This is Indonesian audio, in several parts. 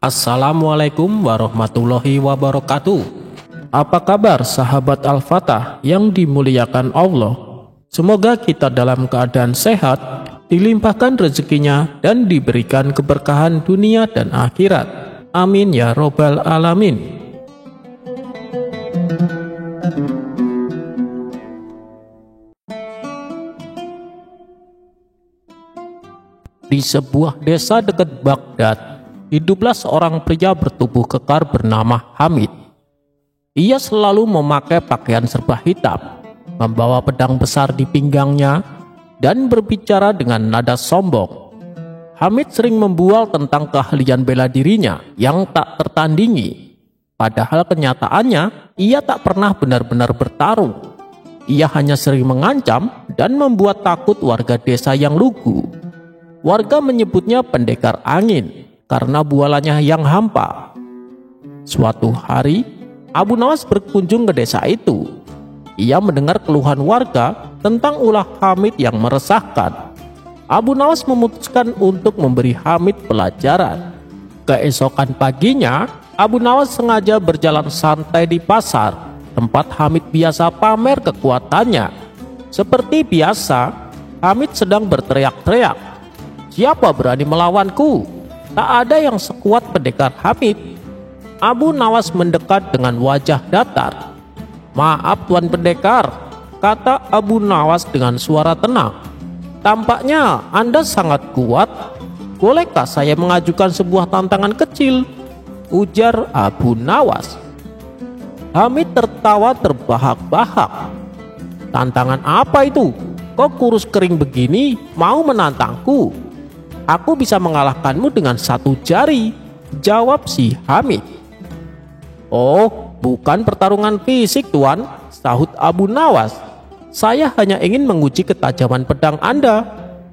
Assalamualaikum warahmatullahi wabarakatuh. Apa kabar sahabat Al-Fatah yang dimuliakan Allah? Semoga kita dalam keadaan sehat, dilimpahkan rezekinya dan diberikan keberkahan dunia dan akhirat. Amin ya robbal alamin. Di sebuah desa dekat Baghdad, hiduplah seorang pria bertubuh kekar bernama Hamid. Ia selalu memakai pakaian serba hitam, membawa pedang besar di pinggangnya, dan berbicara dengan nada sombong. Hamid sering membual tentang keahlian bela dirinya yang tak tertandingi. Padahal kenyataannya, ia tak pernah benar-benar bertarung. Ia hanya sering mengancam dan membuat takut warga desa yang lugu. Warga menyebutnya pendekar angin karena bualannya yang hampa. Suatu hari, Abu Nawas berkunjung ke desa itu. Ia mendengar keluhan warga tentang ulah Hamid yang meresahkan. Abu Nawas memutuskan untuk memberi Hamid pelajaran. Keesokan paginya, Abu Nawas sengaja berjalan santai di pasar, tempat Hamid biasa pamer kekuatannya. Seperti biasa, Hamid sedang berteriak-teriak, "Siapa berani melawanku? Tak ada yang sekuat pendekar Hamid." Abu Nawas mendekat dengan wajah datar. "Maaf Tuan Pendekar," kata Abu Nawas dengan suara tenang. "Tampaknya Anda sangat kuat. Bolehkah saya mengajukan sebuah tantangan kecil?" ujar Abu Nawas. Hamid tertawa terbahak-bahak. "Tantangan apa itu? Kok kurus kering begini mau menantangku? Aku bisa mengalahkanmu dengan satu jari," jawab si Hamid. "Oh, bukan pertarungan fisik Tuan," sahut Abu Nawas. "Saya hanya ingin menguji ketajaman pedang Anda.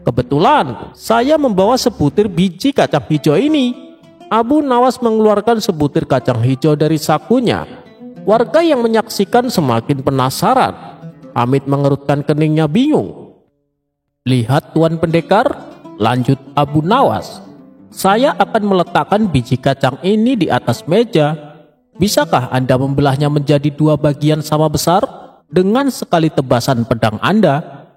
Kebetulan saya membawa sebutir biji kacang hijau ini." Abu Nawas mengeluarkan sebutir kacang hijau dari sakunya. Warga yang menyaksikan semakin penasaran. Hamid mengerutkan keningnya bingung. "Lihat Tuan Pendekar," lanjut Abu Nawas, "saya akan meletakkan biji kacang ini di atas meja. Bisakah Anda membelahnya menjadi dua bagian sama besar dengan sekali tebasan pedang Anda?"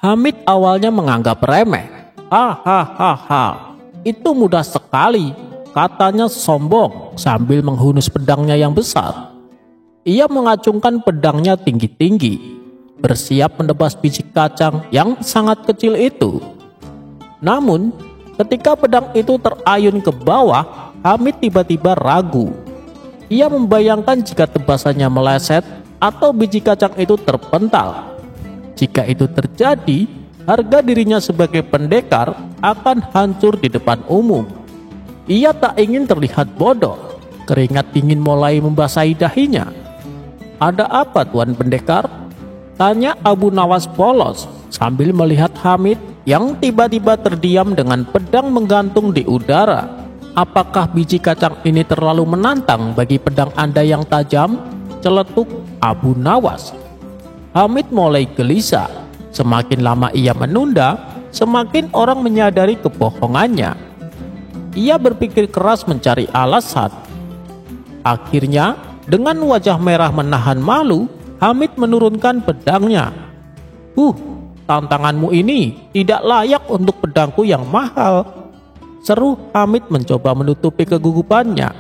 Hamid awalnya menganggap remeh. "Hahaha, itu mudah sekali," katanya sombong sambil menghunus pedangnya yang besar. Ia mengacungkan pedangnya tinggi-tinggi, bersiap menebas biji kacang yang sangat kecil itu. Namun, ketika pedang itu terayun ke bawah, Hamid tiba-tiba ragu. Ia membayangkan jika tebasannya meleset atau biji kacang itu terpental. Jika itu terjadi, harga dirinya sebagai pendekar akan hancur di depan umum. Ia tak ingin terlihat bodoh. Keringat dingin mulai membasahi dahinya. "Ada apa Tuan Pendekar?" tanya Abu Nawas polos sambil melihat Hamid yang tiba-tiba terdiam dengan pedang menggantung di udara. "Apakah biji kacang ini terlalu menantang bagi pedang Anda yang tajam?" celetuk Abu Nawas. Hamid mulai gelisah. Semakin lama ia menunda, semakin orang menyadari kebohongannya. Ia berpikir keras mencari alasan. Akhirnya, dengan wajah merah menahan malu, Hamid menurunkan pedangnya. Tantanganmu ini tidak layak untuk pedangku yang mahal," seru Hamid mencoba menutupi kegugupannya.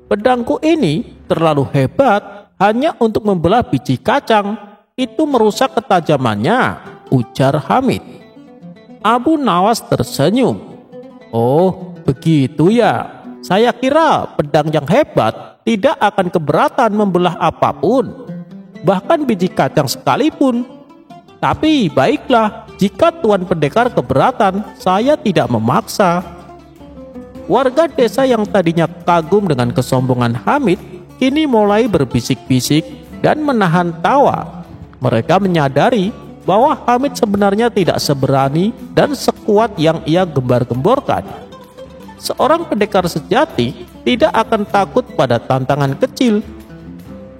"Pedangku ini terlalu hebat hanya untuk membelah biji kacang. Itu merusak ketajamannya," ujar Hamid. Abu Nawas tersenyum. "Oh, begitu ya. Saya kira pedang yang hebat tidak akan keberatan membelah apapun, bahkan biji kacang sekalipun. Tapi baiklah, jika Tuan Pendekar keberatan, saya tidak memaksa." Warga desa yang tadinya kagum dengan kesombongan Hamid kini mulai berbisik-bisik dan menahan tawa. Mereka menyadari bahwa Hamid sebenarnya tidak seberani dan sekuat yang ia gembar-gemborkan. Seorang pendekar sejati tidak akan takut pada tantangan kecil.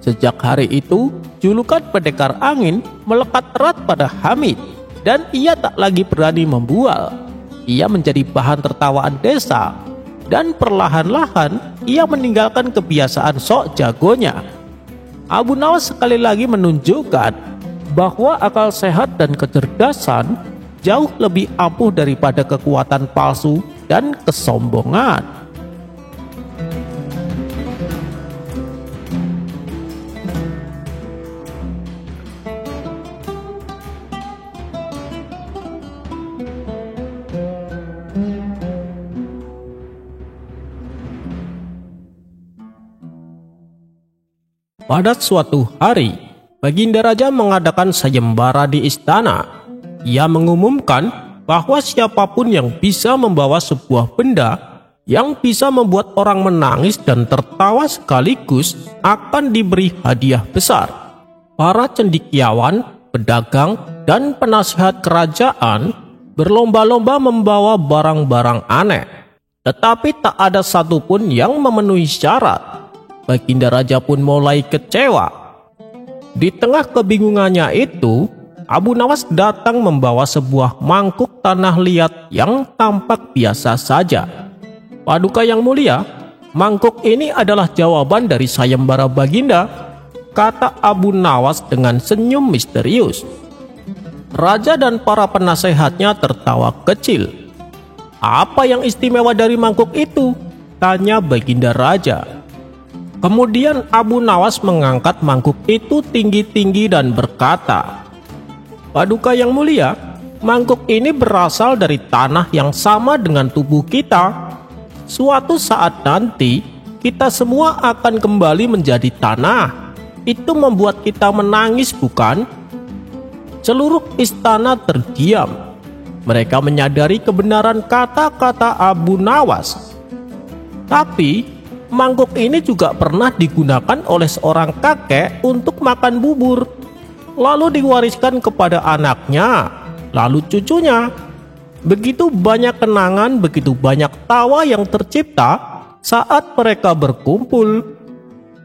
Sejak hari itu, julukan pendekar angin melekat erat pada Hamid dan ia tak lagi berani membual. Ia menjadi bahan tertawaan desa. dan perlahan-lahan ia meninggalkan kebiasaan sok jagonya. Abu Nawas sekali lagi menunjukkan bahwa akal sehat dan kecerdasan jauh lebih ampuh daripada kekuatan palsu dan kesombongan. Pada suatu hari, Baginda Raja mengadakan sayembara di istana. Ia mengumumkan bahwa siapapun yang bisa membawa sebuah benda yang bisa membuat orang menangis dan tertawa sekaligus akan diberi hadiah besar. Para cendekiawan, pedagang, dan penasihat kerajaan berlomba-lomba membawa barang-barang aneh. Tetapi tak ada satupun yang memenuhi syarat. Baginda Raja pun mulai kecewa. Di tengah kebingungannya itu, Abu Nawas datang membawa sebuah mangkuk tanah liat yang tampak biasa saja. Paduka yang mulia, mangkuk ini adalah jawaban dari sayembara Baginda, kata Abu Nawas dengan senyum misterius. Raja dan para penasehatnya tertawa kecil. Apa yang istimewa dari mangkuk itu? Tanya Baginda Raja. Kemudian Abu Nawas mengangkat mangkuk itu tinggi-tinggi dan berkata, "Paduka yang mulia, mangkuk ini berasal dari tanah yang sama dengan tubuh kita. Suatu saat nanti, kita semua akan kembali menjadi tanah. Itu membuat kita menangis, bukan?" Seluruh istana terdiam. Mereka menyadari kebenaran kata-kata Abu Nawas. Tapi mangkuk ini juga pernah digunakan oleh seorang kakek untuk makan bubur, lalu diwariskan kepada anaknya, lalu cucunya. Begitu banyak kenangan, begitu banyak tawa yang tercipta saat mereka berkumpul.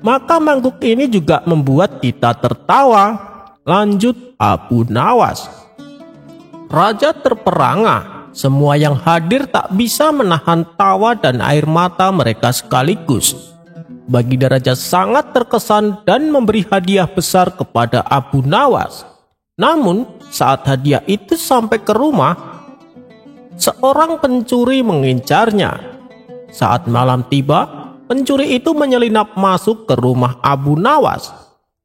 Maka mangkuk ini juga membuat kita tertawa, lanjut Abu Nawas. Raja terperangah. Semua yang hadir tak bisa menahan tawa dan air mata mereka sekaligus. Baginda Raja sangat terkesan dan memberi hadiah besar kepada Abu Nawas. Namun saat hadiah itu sampai ke rumah, seorang pencuri mengincarnya. Saat malam tiba, pencuri itu menyelinap masuk ke rumah Abu Nawas.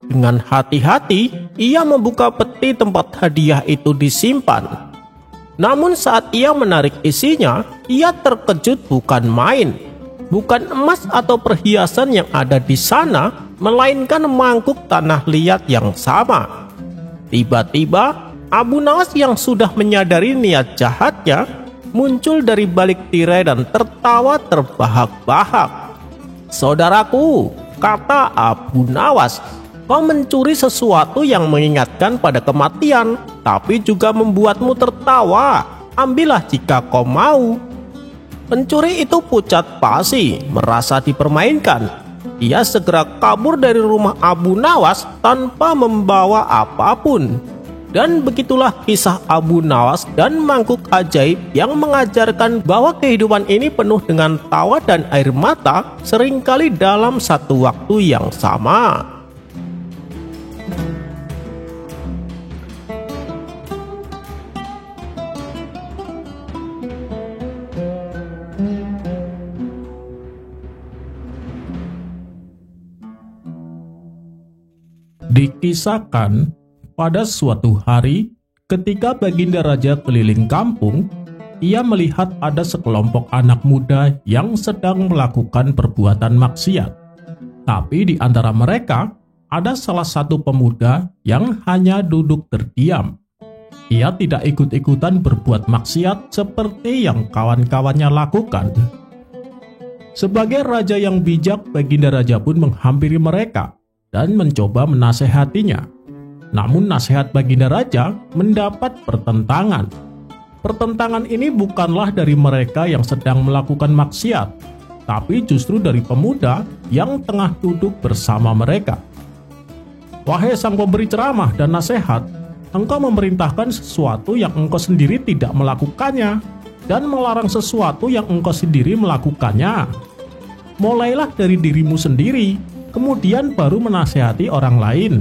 Dengan hati-hati, ia membuka peti tempat hadiah itu disimpan. Namun saat ia menarik isinya, ia terkejut bukan main. Bukan emas atau perhiasan yang ada di sana, melainkan mangkuk tanah liat yang sama. Tiba-tiba, Abu Nawas yang sudah menyadari niat jahatnya, muncul dari balik tirai dan tertawa terbahak-bahak. "Saudaraku," kata Abu Nawas, "kau mencuri sesuatu yang mengingatkan pada kematian, tapi juga membuatmu tertawa. Ambillah jika kau mau." Pencuri itu pucat pasi, merasa dipermainkan. Ia segera kabur dari rumah Abu Nawas tanpa membawa apapun. Dan begitulah kisah Abu Nawas dan mangkuk ajaib yang mengajarkan bahwa kehidupan ini penuh dengan tawa dan air mata, seringkali dalam satu waktu yang sama. Dikisahkan, pada suatu hari ketika Baginda Raja keliling kampung, ia melihat ada sekelompok anak muda yang sedang melakukan perbuatan maksiat. Tapi di antara mereka ada salah satu pemuda yang hanya duduk terdiam. Ia tidak ikut-ikutan berbuat maksiat seperti yang kawan-kawannya lakukan. Sebagai raja yang bijak, Baginda Raja pun menghampiri mereka dan mencoba menasehatinya. Namun nasihat Baginda Raja mendapat pertentangan. Pertentangan ini bukanlah dari mereka yang sedang melakukan maksiat, tapi justru dari pemuda yang tengah duduk bersama mereka. "Wahai sang pemberi ceramah dan nasihat, engkau memerintahkan sesuatu yang engkau sendiri tidak melakukannya. dan melarang sesuatu yang engkau sendiri melakukannya. Mulailah dari dirimu sendiri, kemudian baru menasihati orang lain,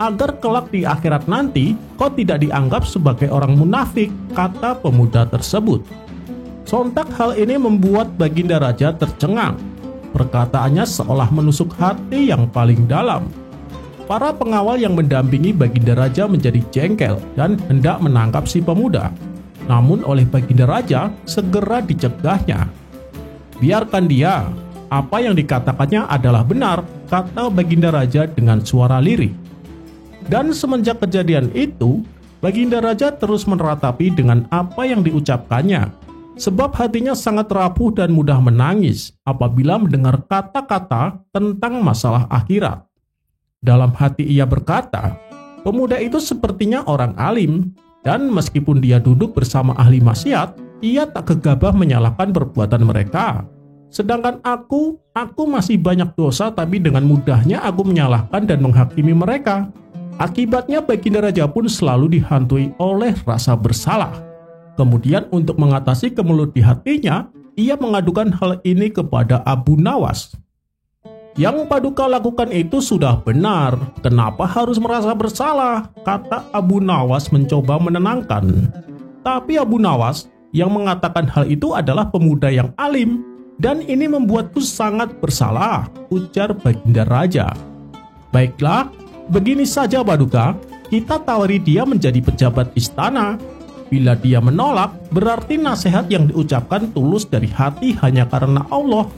agar kelak di akhirat nanti kau tidak dianggap sebagai orang munafik, kata pemuda tersebut. Sontak hal ini membuat Baginda Raja tercengang. Perkataannya seolah menusuk hati yang paling dalam. Para pengawal yang mendampingi Baginda Raja menjadi jengkel dan hendak menangkap si pemuda. Namun oleh Baginda Raja segera dicegahnya. Biarkan dia, apa yang dikatakannya adalah benar, kata Baginda Raja dengan suara lirih. Dan semenjak kejadian itu, Baginda Raja terus meratapi dengan apa yang diucapkannya, sebab hatinya sangat rapuh dan mudah menangis apabila mendengar kata-kata tentang masalah akhirat. Dalam hati ia berkata, pemuda itu sepertinya orang alim, dan meskipun dia duduk bersama ahli maksiat, ia tak gegabah menyalahkan perbuatan mereka. Sedangkan aku masih banyak dosa, tapi dengan mudahnya aku menyalahkan dan menghakimi mereka. Akibatnya Baginda Raja pun selalu dihantui oleh rasa bersalah. Kemudian untuk mengatasi kemelut di hatinya, ia mengadukan hal ini kepada Abu Nawas. Yang Paduka lakukan itu sudah benar, kenapa harus merasa bersalah? Kata Abu Nawas mencoba menenangkan. Tapi Abu Nawas yang mengatakan hal itu adalah pemuda yang alim, dan ini membuatku sangat bersalah, ujar Baginda Raja. Baiklah, begini saja Paduka, kita tawari dia menjadi pejabat istana. Bila dia menolak, berarti nasihat yang diucapkan tulus dari hati hanya karena Allah.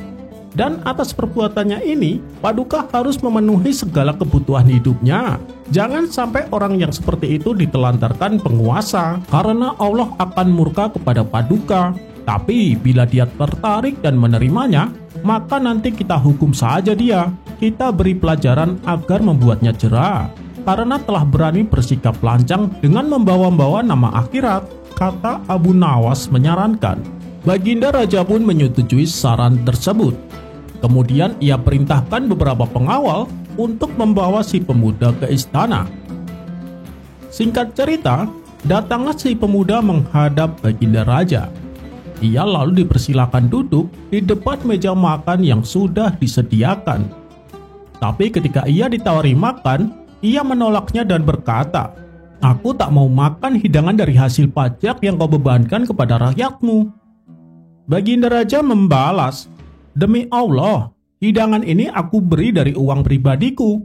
Dan atas perbuatannya ini, Paduka harus memenuhi segala kebutuhan hidupnya. Jangan sampai orang yang seperti itu ditelantarkan penguasa, karena Allah akan murka kepada Paduka. Tapi bila dia tertarik dan menerimanya, maka nanti kita hukum saja dia. Kita beri pelajaran agar membuatnya jera, karena telah berani bersikap lancang dengan membawa-bawa nama akhirat, kata Abu Nawas menyarankan. Baginda Raja pun menyetujui saran tersebut. Kemudian ia perintahkan beberapa pengawal untuk membawa si pemuda ke istana. Singkat cerita, datanglah si pemuda menghadap Baginda Raja. Ia lalu dipersilakan duduk di depan meja makan yang sudah disediakan. Tapi ketika ia ditawari makan, ia menolaknya dan berkata, "Aku tak mau makan hidangan dari hasil pajak yang kau bebankan kepada rakyatmu." Baginda Raja membalas, "Demi Allah, hidangan ini aku beri dari uang pribadiku."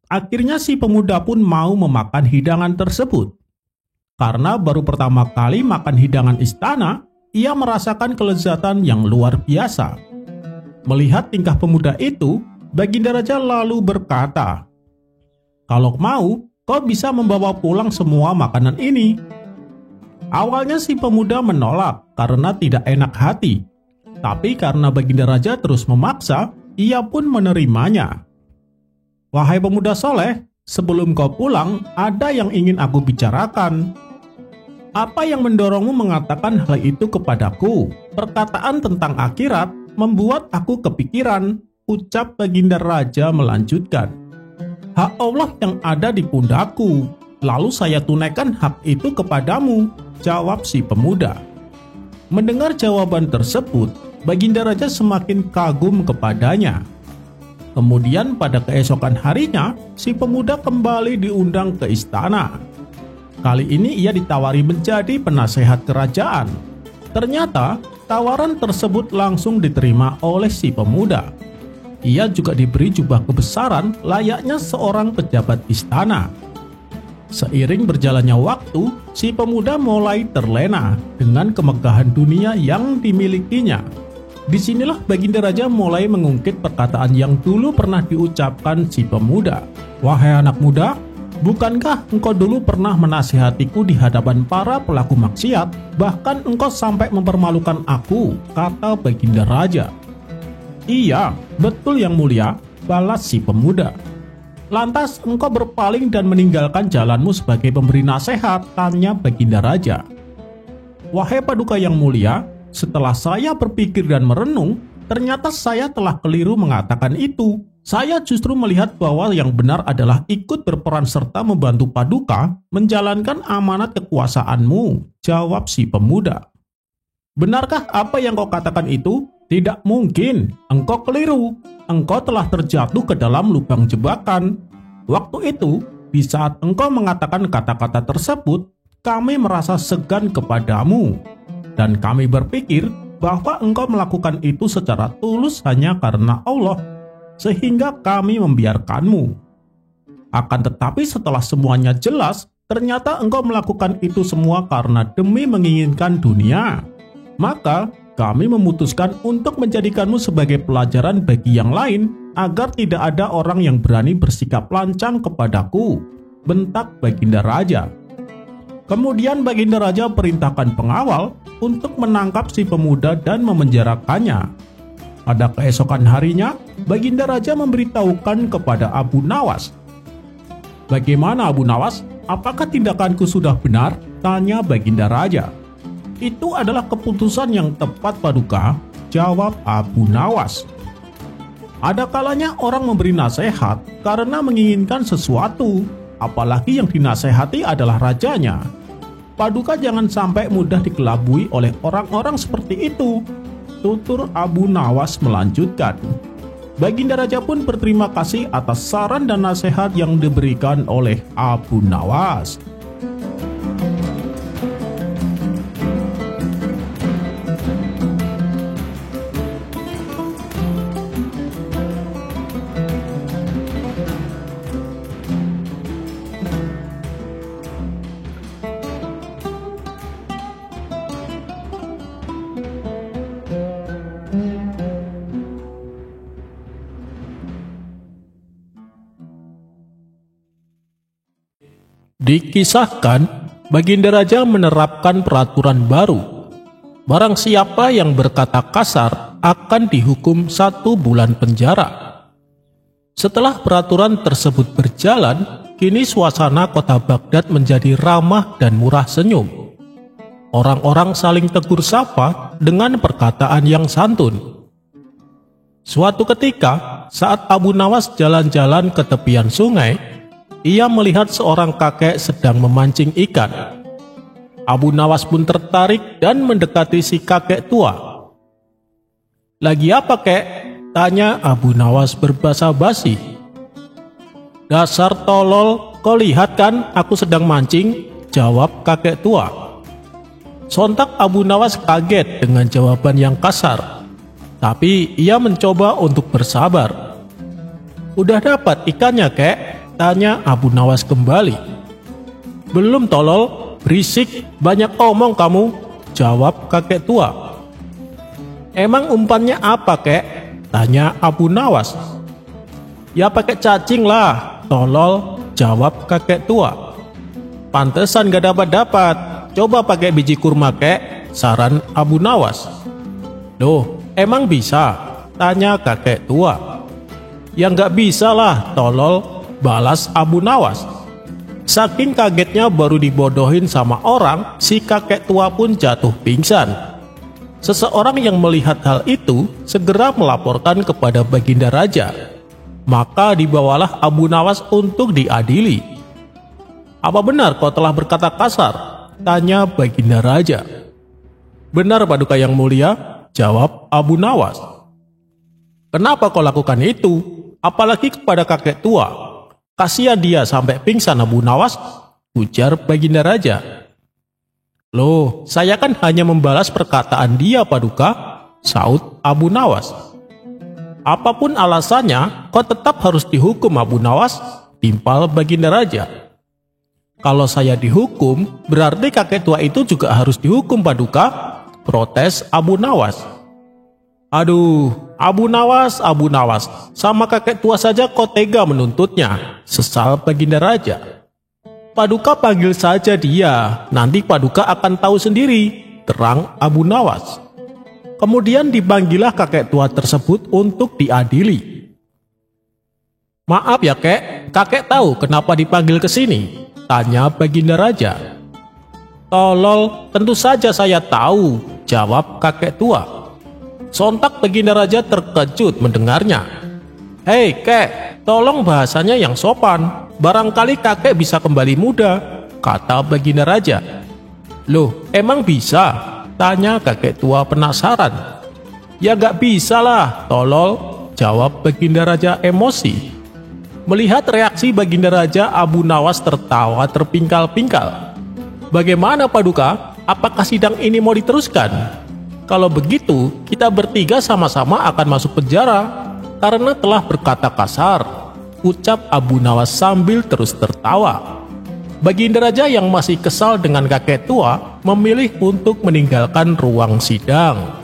Akhirnya si pemuda pun mau memakan hidangan tersebut. Karena baru pertama kali makan hidangan istana, ia merasakan kelezatan yang luar biasa. Melihat tingkah pemuda itu, Baginda Raja lalu berkata, "Kalau mau, kau bisa membawa pulang semua makanan ini." Awalnya si pemuda menolak karena tidak enak hati. Tapi karena Baginda Raja terus memaksa, ia pun menerimanya. "Wahai pemuda soleh, sebelum kau pulang, ada yang ingin aku bicarakan." "Apa yang mendorongmu mengatakan hal itu kepadaku? Perkataan tentang akhirat membuat aku kepikiran," ucap Baginda Raja melanjutkan. "Hak Allah yang ada di pundakku, lalu saya tunaikan hak itu kepadamu," jawab si pemuda. Mendengar jawaban tersebut, Baginda Raja semakin kagum kepadanya. Kemudian pada keesokan harinya, si pemuda kembali diundang ke istana. Kali ini ia ditawari menjadi penasehat kerajaan. Ternyata tawaran tersebut langsung diterima oleh si pemuda. Ia juga diberi jubah kebesaran layaknya seorang pejabat istana. Seiring berjalannya waktu, si pemuda mulai terlena dengan kemegahan dunia yang dimilikinya. Disinilah Baginda Raja mulai mengungkit perkataan yang dulu pernah diucapkan si pemuda. "Wahai anak muda, bukankah engkau dulu pernah menasihatiku di hadapan para pelaku maksiat, bahkan engkau sampai mempermalukan aku," kata Baginda Raja. "Iya, betul yang mulia," balas si pemuda. "Lantas engkau berpaling dan meninggalkan jalanmu sebagai pemberi nasihat?" tanya Baginda Raja. "Wahai Paduka yang mulia, setelah saya berpikir dan merenung, ternyata saya telah keliru mengatakan itu. Saya justru melihat bahwa yang benar adalah ikut berperan serta membantu Paduka menjalankan amanat kekuasaanmu," jawab si pemuda. Benarkah apa yang kau katakan itu? Tidak mungkin, engkau keliru. Engkau telah terjatuh ke dalam lubang jebakan. Waktu itu, di saat engkau mengatakan kata-kata tersebut, kami merasa segan kepadamu. Dan kami berpikir bahwa engkau melakukan itu secara tulus hanya karena Allah, sehingga kami membiarkanmu. Akan tetapi setelah semuanya jelas, ternyata engkau melakukan itu semua karena demi menginginkan dunia. Maka kami memutuskan untuk menjadikanmu sebagai pelajaran bagi yang lain, agar tidak ada orang yang berani bersikap lancang kepadaku, bentak Baginda Raja. Kemudian Baginda Raja perintahkan pengawal untuk menangkap si pemuda dan memenjarakannya. Pada keesokan harinya, Baginda Raja memberitahukan kepada Abu Nawas. "Bagaimana Abu Nawas? Apakah tindakanku sudah benar?" tanya Baginda Raja. "Itu adalah keputusan yang tepat, Paduka," jawab Abu Nawas. Ada kalanya orang memberi nasihat karena menginginkan sesuatu, apalagi yang dinasehati adalah rajanya. Paduka jangan sampai mudah dikelabui oleh orang-orang seperti itu, tutur Abu Nawas melanjutkan. Baginda Raja pun berterima kasih atas saran dan nasihat yang diberikan oleh Abu Nawas. Dikisahkan, Baginda Raja menerapkan peraturan baru. Barang siapa yang berkata kasar akan dihukum 1 bulan penjara. Setelah peraturan tersebut berjalan, kini suasana kota Baghdad menjadi ramah dan murah senyum. Orang-orang saling tegur sapa dengan perkataan yang santun. Suatu ketika, saat Abu Nawas jalan-jalan ke tepian sungai, ia melihat seorang kakek sedang memancing ikan. Abu Nawas pun tertarik dan mendekati si kakek tua. "Lagi apa, kek?" tanya Abu Nawas berbahasa basi. "Dasar tolol, kau lihat kan aku sedang mancing?" jawab kakek tua. Sontak Abu Nawas kaget dengan jawaban yang kasar. Tapi ia mencoba untuk bersabar. "Udah dapat ikannya, kek?" tanya Abu Nawas kembali. "Belum, tolol, berisik, banyak omong kamu," jawab kakek tua. "Emang umpannya apa, kek?" tanya Abu Nawas. "Ya pakai cacing lah, tolol," jawab kakek tua. "Pantesan gak dapat-dapat, coba pakai biji kurma, kek," saran Abu Nawas. "Loh, emang bisa?" tanya kakek tua. "Ya nggak bisa lah, tolol," balas Abu Nawas. Saking kagetnya baru dibodohin sama orang, si kakek tua pun jatuh pingsan. Seseorang yang melihat hal itu segera melaporkan kepada Baginda Raja. Maka dibawalah Abu Nawas untuk diadili. "Apa benar kau telah berkata kasar?" tanya Baginda Raja. "Benar, Paduka yang mulia," jawab Abu Nawas. "Kenapa kau lakukan itu? Apalagi kepada kakek tua? Kasihan dia sampai pingsan, Abu Nawas," ujar Baginda Raja. "Loh, saya kan hanya membalas perkataan dia, Paduka," saut Abu Nawas. "Apapun alasannya, kau tetap harus dihukum, Abu Nawas," timpal Baginda Raja. "Kalau saya dihukum, berarti kakek tua itu juga harus dihukum, Paduka," protes Abu Nawas. "Aduh, Abu Nawas, sama kakek tua saja kau tega menuntutnya," sesal Baginda Raja. "Paduka panggil saja dia, nanti Paduka akan tahu sendiri," terang Abu Nawas. Kemudian dipanggillah kakek tua tersebut untuk diadili. "Maaf ya, kek, kakek tahu kenapa dipanggil ke sini?" tanya Baginda Raja. "Tolol, tentu saja saya tahu," jawab kakek tua. Sontak Baginda Raja terkejut mendengarnya. "Hei kek, tolong bahasanya yang sopan, barangkali kakek bisa kembali muda," kata Baginda Raja. "Loh, emang bisa?" Tanya kakek tua penasaran. Ya gak bisa lah, tolol, jawab Baginda Raja emosi. Melihat reaksi Baginda Raja, Abu Nawas tertawa terpingkal-pingkal. Bagaimana Paduka? Apakah sidang ini mau diteruskan? Kalau begitu, kita bertiga sama-sama akan masuk penjara karena telah berkata kasar, ucap Abu Nawas sambil terus tertawa. Baginda Raja yang masih kesal dengan kakek tua memilih untuk meninggalkan ruang sidang.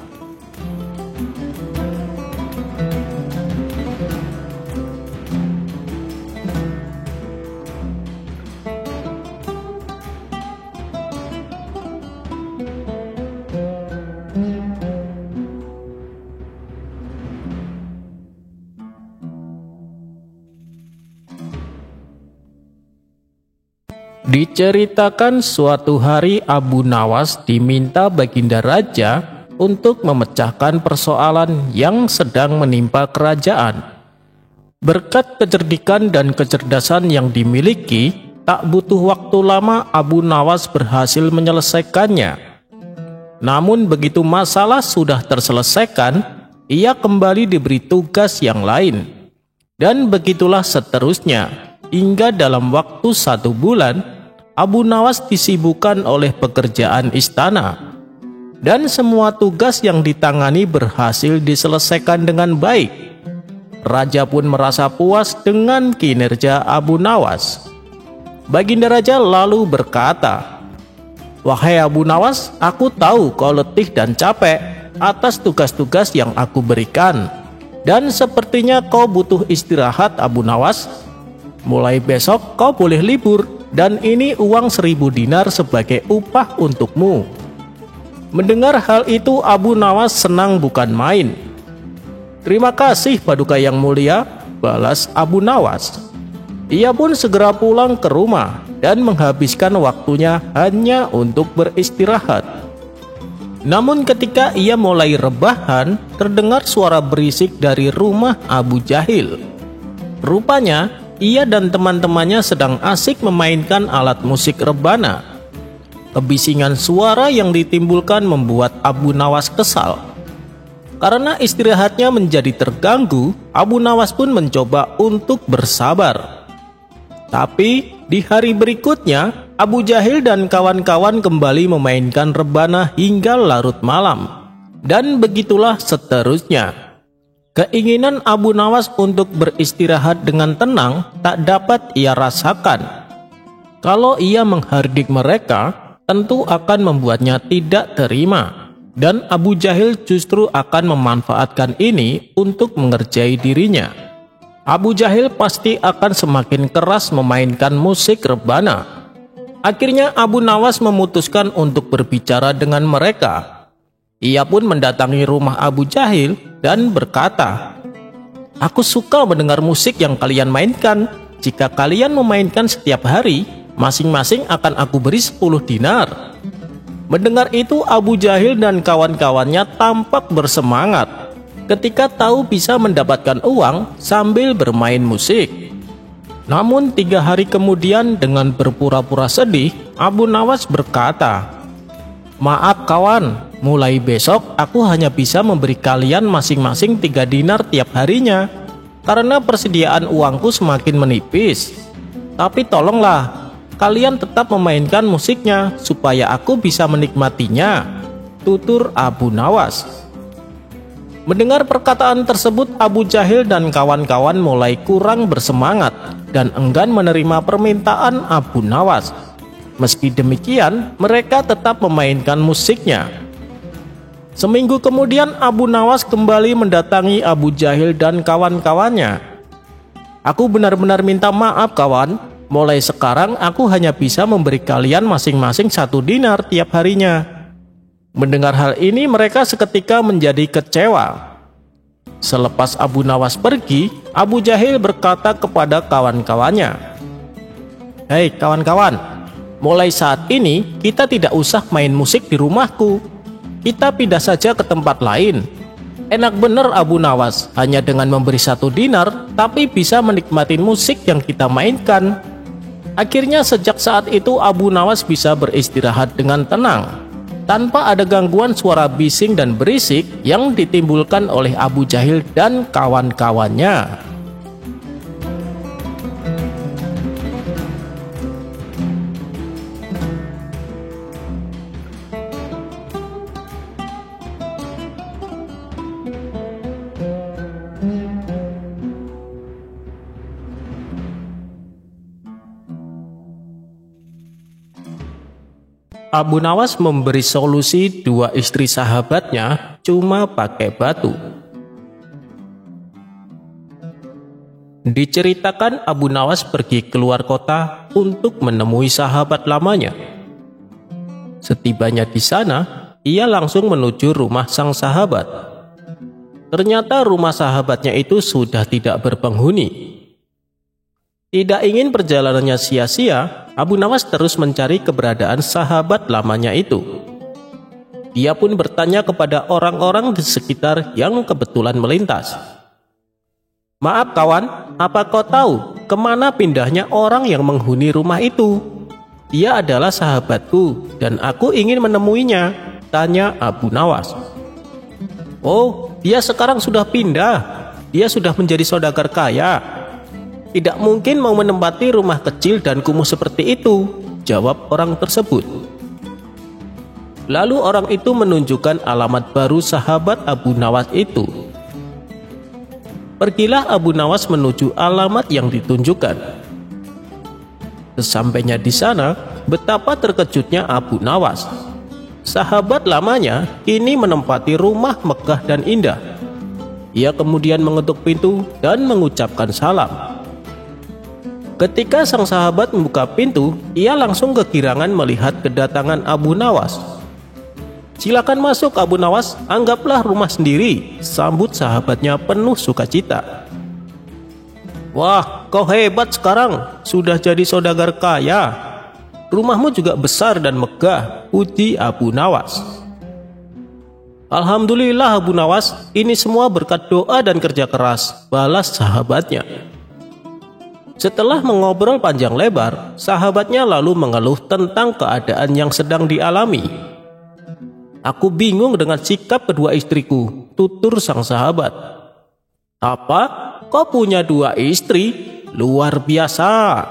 Diceritakan suatu hari Abu Nawas diminta Baginda Raja untuk memecahkan persoalan yang sedang menimpa kerajaan. Berkat kecerdikan dan kecerdasan yang dimiliki, tak butuh waktu lama Abu Nawas berhasil menyelesaikannya. Namun begitu masalah sudah terselesaikan, ia kembali diberi tugas yang lain. Dan begitulah seterusnya, hingga dalam waktu 1 bulan, Abu Nawas disibukkan oleh pekerjaan istana, dan semua tugas yang ditangani berhasil diselesaikan dengan baik. Raja pun merasa puas dengan kinerja Abu Nawas. Baginda Raja lalu berkata, "Wahai Abu Nawas, aku tahu kau letih dan capek atas tugas-tugas yang aku berikan, dan sepertinya kau butuh istirahat Abu Nawas. Mulai besok kau boleh libur, dan ini uang 1000 dinar sebagai upah untukmu." Mendengar hal itu, Abu Nawas senang bukan main. "Terima kasih Paduka yang mulia," balas Abu Nawas. Ia pun segera pulang ke rumah dan menghabiskan waktunya hanya untuk beristirahat. Namun ketika ia mulai rebahan, terdengar suara berisik dari rumah Abu Jahil. Rupanya ia dan teman-temannya sedang asik memainkan alat musik rebana. Kebisingan suara yang ditimbulkan membuat Abu Nawas kesal. Karena istirahatnya menjadi terganggu, Abu Nawas pun mencoba untuk bersabar. Tapi di hari berikutnya, Abu Jahil dan kawan-kawan kembali memainkan rebana hingga larut malam. Dan begitulah seterusnya. Keinginan Abu Nawas untuk beristirahat dengan tenang tak dapat ia rasakan. Kalau ia menghardik mereka, tentu akan membuatnya tidak terima, dan Abu Jahil justru akan memanfaatkan ini untuk mengerjai dirinya. Abu Jahil pasti akan semakin keras memainkan musik rebana. Akhirnya Abu Nawas memutuskan untuk berbicara dengan mereka. Ia pun mendatangi rumah Abu Jahil dan berkata, "Aku suka mendengar musik yang kalian mainkan. Jika kalian memainkan setiap hari, masing-masing akan aku beri 10 dinar. Mendengar itu, Abu Jahil dan kawan-kawannya tampak bersemangat ketika tahu bisa mendapatkan uang sambil bermain musik. Namun 3 hari kemudian, dengan berpura-pura sedih, Abu Nawas berkata, "Maaf kawan, mulai besok aku hanya bisa memberi kalian masing-masing 3 dinar tiap harinya, karena persediaan uangku semakin menipis. Tapi tolonglah, kalian tetap memainkan musiknya supaya aku bisa menikmatinya," tutur Abu Nawas. Mendengar perkataan tersebut, Abu Jahil dan kawan-kawan mulai kurang bersemangat dan enggan menerima permintaan Abu Nawas. Meski demikian, mereka tetap memainkan musiknya. Seminggu kemudian, Abu Nawas kembali mendatangi Abu Jahil dan kawan-kawannya. "Aku benar-benar minta maaf kawan, mulai sekarang aku hanya bisa memberi kalian masing-masing 1 dinar tiap harinya." Mendengar hal ini, mereka seketika menjadi kecewa. Selepas Abu Nawas pergi, Abu Jahil berkata kepada kawan-kawannya, "Hei kawan-kawan, mulai saat ini kita tidak usah main musik di rumahku. Kita pindah saja ke tempat lain. Enak bener Abu Nawas, hanya dengan memberi 1 dinar, tapi bisa menikmati musik yang kita mainkan." Akhirnya sejak saat itu Abu Nawas bisa beristirahat dengan tenang. tanpa ada gangguan suara bising dan berisik yang ditimbulkan oleh Abu Jahil dan kawan-kawannya. Abu Nawas memberi solusi dua istri sahabatnya cuma pakai batu. Diceritakan Abu Nawas pergi keluar kota untuk menemui sahabat lamanya. Setibanya di sana, ia langsung menuju rumah sang sahabat. Ternyata rumah sahabatnya itu sudah tidak berpenghuni. Tidak ingin perjalanannya sia-sia, Abu Nawas terus mencari keberadaan sahabat lamanya itu. Dia pun bertanya kepada orang-orang di sekitar yang kebetulan melintas. "Maaf kawan, apa kau tahu kemana pindahnya orang yang menghuni rumah itu? Dia adalah sahabatku dan aku ingin menemuinya," tanya Abu Nawas. "Oh, dia sekarang sudah pindah. Dia sudah menjadi saudagar kaya. Tidak mungkin mau menempati rumah kecil dan kumuh seperti itu," jawab orang tersebut. Lalu orang itu menunjukkan alamat baru sahabat Abu Nawas itu. Pergilah Abu Nawas menuju alamat yang ditunjukkan. Sesampainya di sana, betapa terkejutnya Abu Nawas. Sahabat lamanya kini menempati rumah megah dan indah. Ia kemudian mengetuk pintu dan mengucapkan salam. Ketika sang sahabat membuka pintu, ia langsung kegirangan melihat kedatangan Abu Nawas. "Silakan masuk Abu Nawas, anggaplah rumah sendiri," sambut sahabatnya penuh sukacita. "Wah, kau hebat sekarang, sudah jadi saudagar kaya. Rumahmu juga besar dan megah," puji Abu Nawas. "Alhamdulillah Abu Nawas, ini semua berkat doa dan kerja keras," balas sahabatnya. Setelah mengobrol panjang lebar, sahabatnya lalu mengeluh tentang keadaan yang sedang dialami. "Aku bingung dengan sikap kedua istriku," tutur sang sahabat. "Apa? Kau punya dua istri? Luar biasa.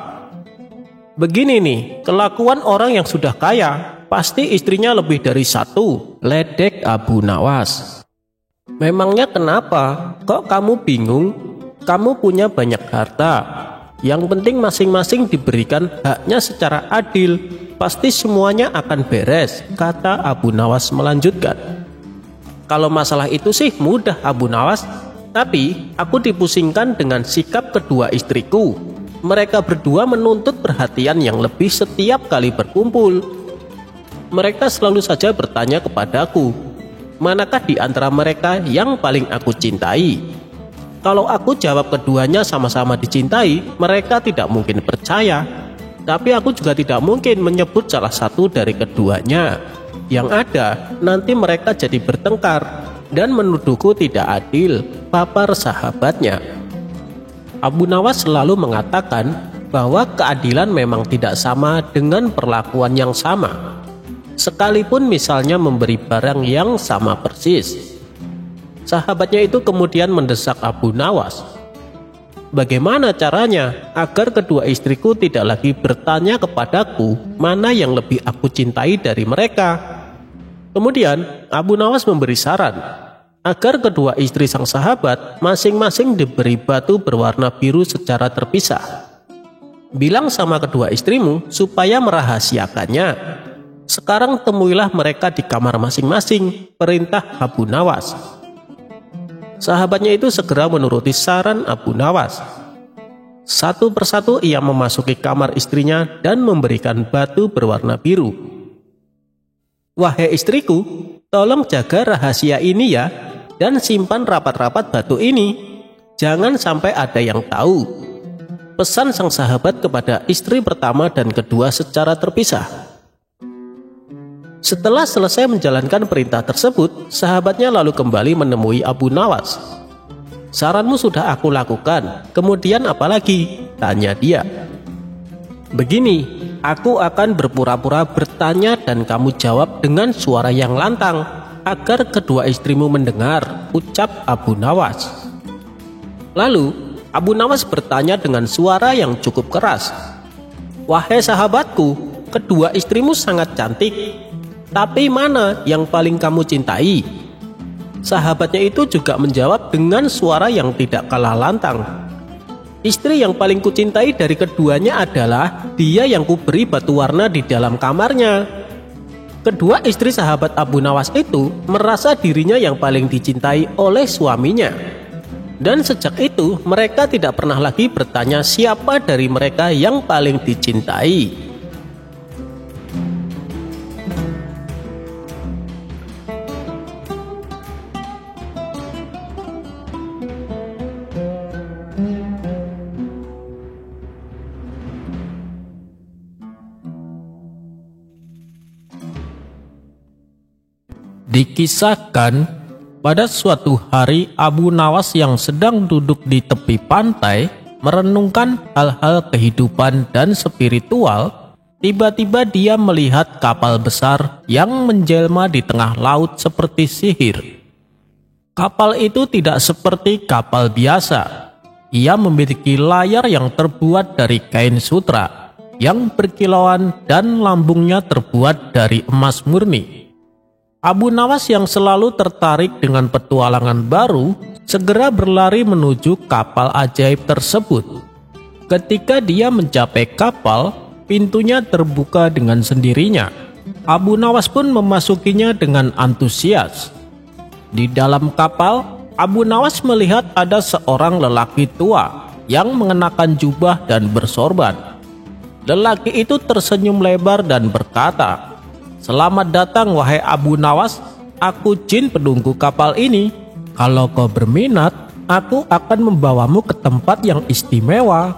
Begini nih, kelakuan orang yang sudah kaya, pasti istrinya lebih dari satu," ledek Abu Nawas. "Memangnya kenapa? Kok kamu bingung? Kamu punya banyak harta. Yang penting masing-masing diberikan haknya secara adil. Pasti semuanya akan beres," kata Abu Nawas melanjutkan. "Kalau masalah itu sih mudah Abu Nawas. Tapi aku dipusingkan dengan sikap kedua istriku. Mereka berdua menuntut perhatian yang lebih setiap kali berkumpul. Mereka selalu saja bertanya kepadaku, manakah di antara mereka yang paling aku cintai? Kalau aku jawab keduanya sama-sama dicintai, mereka tidak mungkin percaya. Tapi aku juga tidak mungkin menyebut salah satu dari keduanya. Yang ada, nanti mereka jadi bertengkar dan menuduhku tidak adil," papar sahabatnya. Abu Nawas selalu mengatakan bahwa keadilan memang tidak sama dengan perlakuan yang sama. Sekalipun misalnya memberi barang yang sama persis. Sahabatnya itu kemudian mendesak Abu Nawas, "Bagaimana caranya agar kedua istriku tidak lagi bertanya kepadaku mana yang lebih aku cintai dari mereka?" Kemudian Abu Nawas memberi saran agar kedua istri sang sahabat masing-masing diberi batu berwarna biru secara terpisah. "Bilang sama kedua istrimu supaya merahasiakannya. Sekarang temuilah mereka di kamar masing-masing," perintah Abu Nawas. Sahabatnya itu segera menuruti saran Abu Nawas. Satu persatu ia memasuki kamar istrinya dan memberikan batu berwarna biru. "Wahai istriku, tolong jaga rahasia ini ya, dan simpan rapat-rapat batu ini. Jangan sampai ada yang tahu," pesan sang sahabat kepada istri pertama dan kedua secara terpisah. Setelah selesai menjalankan perintah tersebut, sahabatnya lalu kembali menemui Abu Nawas. "Saranmu sudah aku lakukan, kemudian apa lagi?" tanya dia. "Begini, aku akan berpura-pura bertanya dan kamu jawab dengan suara yang lantang agar kedua istrimu mendengar, ucap Abu Nawas. Lalu Abu Nawas bertanya dengan suara yang cukup keras, "Wahai sahabatku, kedua istrimu sangat cantik, tapi mana yang paling kamu cintai?" Sahabatnya itu juga menjawab dengan suara yang tidak kalah lantang, "Istri yang paling kucintai dari keduanya adalah dia yang kuberi batu warna di dalam kamarnya." Kedua istri sahabat Abu Nawas itu merasa dirinya yang paling dicintai oleh suaminya. Dan sejak itu mereka tidak pernah lagi bertanya siapa dari mereka yang paling dicintai. Dikisahkan, pada suatu hari Abu Nawas yang sedang duduk di tepi pantai merenungkan hal-hal kehidupan dan spiritual, tiba-tiba dia melihat kapal besar yang menjelma di tengah laut seperti sihir. Kapal itu tidak seperti kapal biasa. Ia memiliki layar yang terbuat dari kain sutra yang berkilauan dan lambungnya terbuat dari emas murni. Abu Nawas yang selalu tertarik dengan petualangan baru segera berlari menuju kapal ajaib tersebut. Ketika dia mencapai kapal, pintunya terbuka dengan sendirinya. Abu Nawas pun memasukinya dengan antusias. Di dalam kapal, Abu Nawas melihat ada seorang lelaki tua yang mengenakan jubah dan bersorban. Lelaki itu tersenyum lebar dan berkata, "Selamat datang wahai Abu Nawas, aku jin penunggu kapal ini. Kalau kau berminat, aku akan membawamu ke tempat yang istimewa."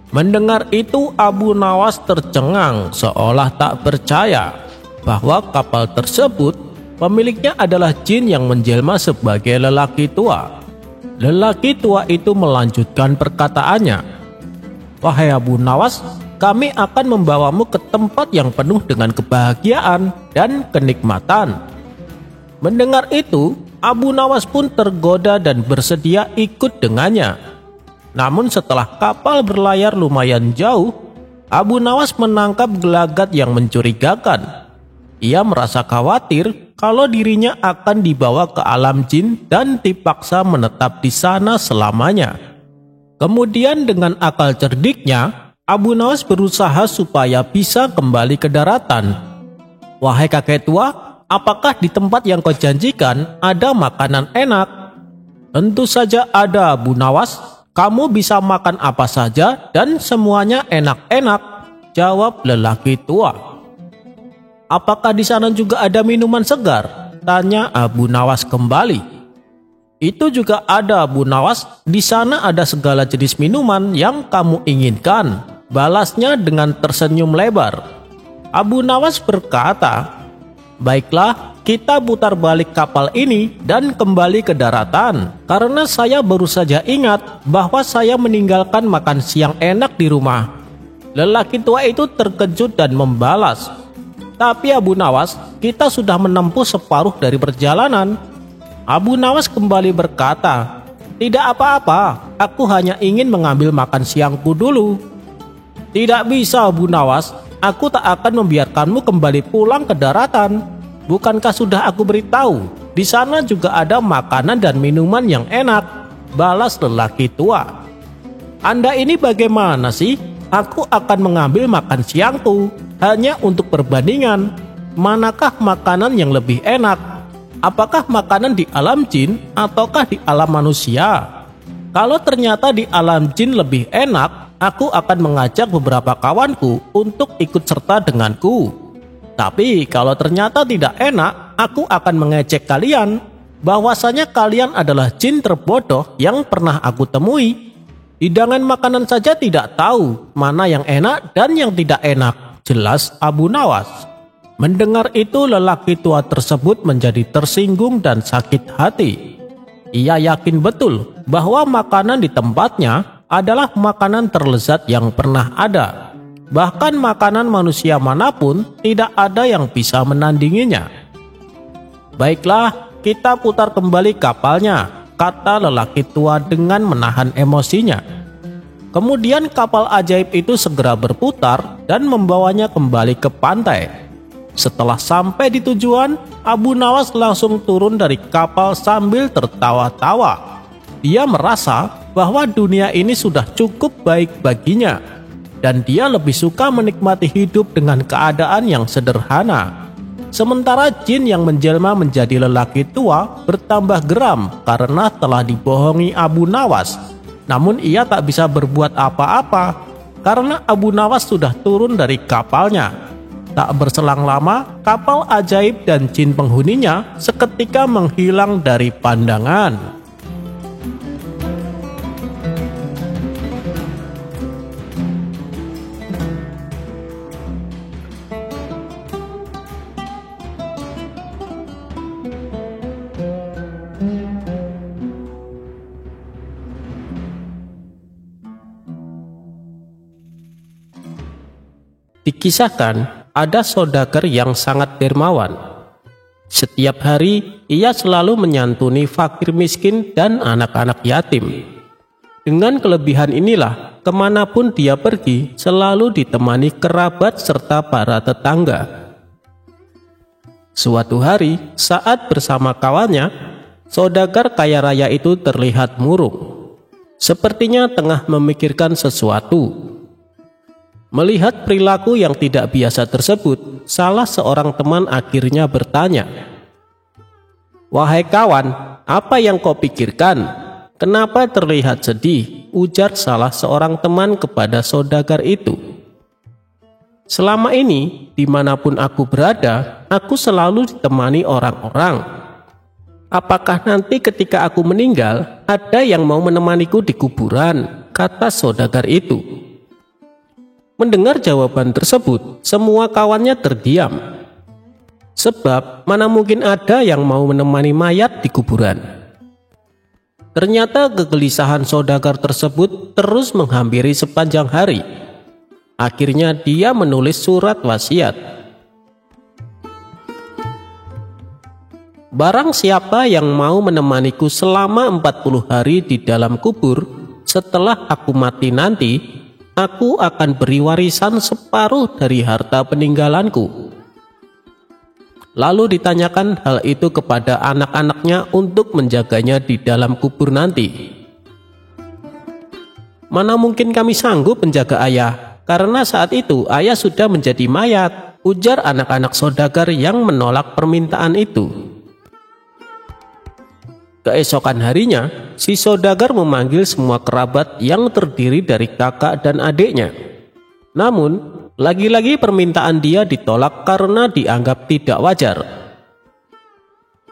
Mendengar itu Abu Nawas tercengang seolah tak percaya bahwa kapal tersebut pemiliknya adalah jin yang menjelma sebagai lelaki tua. Lelaki tua itu melanjutkan perkataannya, "Wahai Abu Nawas, kami akan membawamu ke tempat yang penuh dengan kebahagiaan dan kenikmatan." Mendengar itu, Abu Nawas pun tergoda dan bersedia ikut dengannya. Namun setelah kapal berlayar lumayan jauh, Abu Nawas menangkap gelagat yang mencurigakan. Ia merasa khawatir kalau dirinya akan dibawa ke alam jin dan dipaksa menetap di sana selamanya. Kemudian dengan akal cerdiknya, Abu Nawas berusaha supaya bisa kembali ke daratan. "Wahai kakek tua, apakah di tempat yang kau janjikan ada makanan enak?" "Tentu saja ada, Abu Nawas. Kamu bisa makan apa saja dan semuanya enak-enak," jawab lelaki tua. "Apakah di sana juga ada minuman segar?" tanya Abu Nawas kembali. "Itu juga ada, Abu Nawas. Di sana ada segala jenis minuman yang kamu inginkan," balasnya dengan tersenyum lebar. Abu Nawas berkata, "Baiklah, kita putar balik kapal ini dan kembali ke daratan, karena saya baru saja ingat bahwa saya meninggalkan makan siang enak di rumah." Lelaki tua itu terkejut dan membalas, "Tapi Abu Nawas, kita sudah menempuh separuh dari perjalanan." Abu Nawas kembali berkata, "Tidak apa-apa, aku hanya ingin mengambil makan siangku dulu." "Tidak bisa, Abu Nawas, aku tak akan membiarkanmu kembali pulang ke daratan. Bukankah sudah aku beritahu, di sana juga ada makanan dan minuman yang enak," balas lelaki tua. "Anda ini bagaimana sih? Aku akan mengambil makan siangku hanya untuk perbandingan. Manakah makanan yang lebih enak? Apakah makanan di alam jin ataukah di alam manusia? Kalau ternyata di alam jin lebih enak, aku akan mengajak beberapa kawanku untuk ikut serta denganku. Tapi kalau ternyata tidak enak, aku akan mengejek kalian bahwasanya kalian adalah jin terbodoh yang pernah aku temui. Hidangan makanan saja tidak tahu mana yang enak dan yang tidak enak," jelas Abu Nawas. Mendengar itu lelaki tua tersebut menjadi tersinggung dan sakit hati. Ia yakin betul bahwa makanan di tempatnya adalah makanan terlezat yang pernah ada. Bahkan makanan manusia manapun tidak ada yang bisa menandinginya. "Baiklah, kita putar kembali kapalnya," kata lelaki tua dengan menahan emosinya. Kemudian kapal ajaib itu segera berputar dan membawanya kembali ke pantai. Setelah sampai di tujuan, Abu Nawas langsung turun dari kapal sambil tertawa-tawa. Dia merasa bahwa dunia ini sudah cukup baik baginya, dan dia lebih suka menikmati hidup dengan keadaan yang sederhana. Sementara jin yang menjelma menjadi lelaki tua bertambah geram karena telah dibohongi Abu Nawas. Namun ia tak bisa berbuat apa-apa karena Abu Nawas sudah turun dari kapalnya. Tak berselang lama, kapal ajaib dan jin penghuninya seketika menghilang dari pandangan. Dikisahkan, ada saudagar yang sangat dermawan. Setiap hari, ia selalu menyantuni fakir miskin dan anak-anak yatim. Dengan kelebihan inilah, kemanapun dia pergi, selalu ditemani kerabat serta para tetangga. Suatu hari, saat bersama kawannya, saudagar kaya raya itu terlihat murung. Sepertinya tengah memikirkan sesuatu. Melihat perilaku yang tidak biasa tersebut, salah seorang teman akhirnya bertanya, "Wahai kawan, apa yang kau pikirkan? Kenapa terlihat sedih?" ujar salah seorang teman kepada saudagar itu. "Selama ini, dimanapun aku berada, aku selalu ditemani orang-orang. Apakah nanti ketika aku meninggal, ada yang mau menemaniku di kuburan?" kata saudagar itu. Mendengar jawaban tersebut, semua kawannya terdiam. Sebab mana mungkin ada yang mau menemani mayat di kuburan. Ternyata kegelisahan saudagar tersebut terus menghampiri sepanjang hari. Akhirnya dia menulis surat wasiat. "Barang siapa yang mau menemaniku selama 40 hari di dalam kubur, setelah aku mati nanti, aku akan beri warisan separuh dari harta peninggalanku." Lalu ditanyakan hal itu kepada anak-anaknya untuk menjaganya di dalam kubur nanti. "Mana mungkin kami sanggup menjaga ayah, karena saat itu ayah sudah menjadi mayat," ujar anak-anak saudagar yang menolak permintaan itu. Keesokan harinya, si saudagar memanggil semua kerabat yang terdiri dari kakak dan adiknya. Namun, lagi-lagi permintaan dia ditolak karena dianggap tidak wajar.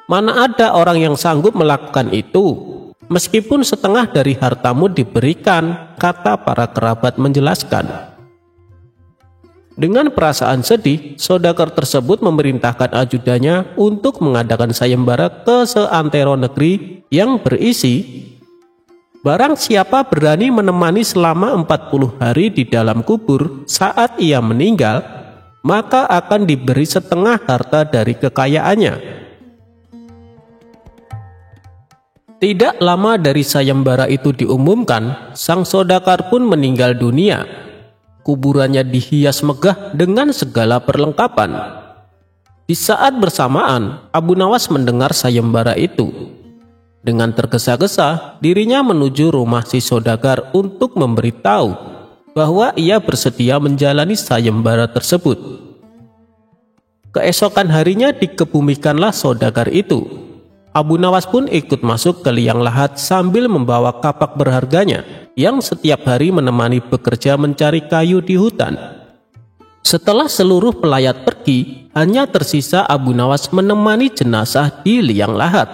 "Mana ada orang yang sanggup melakukan itu, meskipun setengah dari hartamu diberikan," kata para kerabat menjelaskan. Dengan perasaan sedih, saudagar tersebut memerintahkan ajudannya untuk mengadakan sayembara ke seantero negeri yang berisi, "Barang siapa berani menemani selama 40 hari di dalam kubur saat ia meninggal, maka akan diberi setengah harta dari kekayaannya." Tidak lama dari sayembara itu diumumkan, sang saudagar pun meninggal dunia. Kuburannya dihias megah dengan segala perlengkapan. Di saat bersamaan, Abu Nawas mendengar sayembara itu. Dengan tergesa-gesa, dirinya menuju rumah si saudagar untuk memberitahu bahwa ia bersedia menjalani sayembara tersebut. Keesokan harinya dikebumikanlah saudagar itu. Abu Nawas pun ikut masuk ke liang lahat sambil membawa kapak berharganya yang setiap hari menemani bekerja mencari kayu di hutan. Setelah seluruh pelayat pergi, hanya tersisa Abu Nawas menemani jenazah di liang lahat.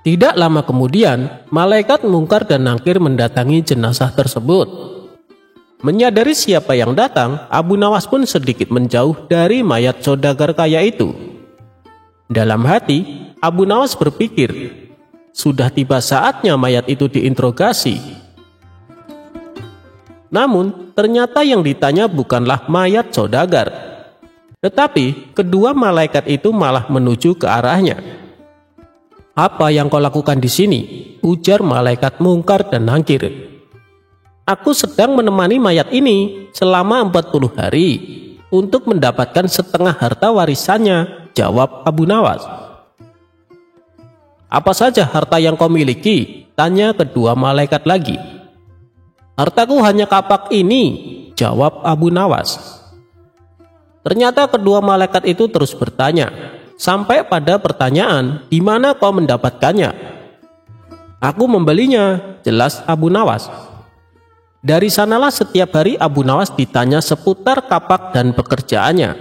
Tidak lama kemudian, malaikat mungkar dan nakir mendatangi jenazah tersebut. Menyadari siapa yang datang, Abu Nawas pun sedikit menjauh dari mayat saudagar kaya itu. Dalam hati, Abu Nawas berpikir, sudah tiba saatnya mayat itu diinterogasi. Namun, ternyata yang ditanya bukanlah mayat saudagar. Tetapi, kedua malaikat itu malah menuju ke arahnya. "Apa yang kau lakukan di sini?" ujar malaikat Mungkar dan Nakir. "Aku sedang menemani mayat ini selama 40 hari untuk mendapatkan setengah harta warisannya," jawab Abu Nawas. "Apa saja harta yang kau miliki?" tanya kedua malaikat lagi. "Hartaku hanya kapak ini," jawab Abu Nawas. Ternyata kedua malaikat itu terus bertanya, sampai pada pertanyaan, "Di mana kau mendapatkannya?" "Aku membelinya," jelas Abu Nawas. Dari sanalah setiap hari Abu Nawas ditanya seputar kapak dan pekerjaannya.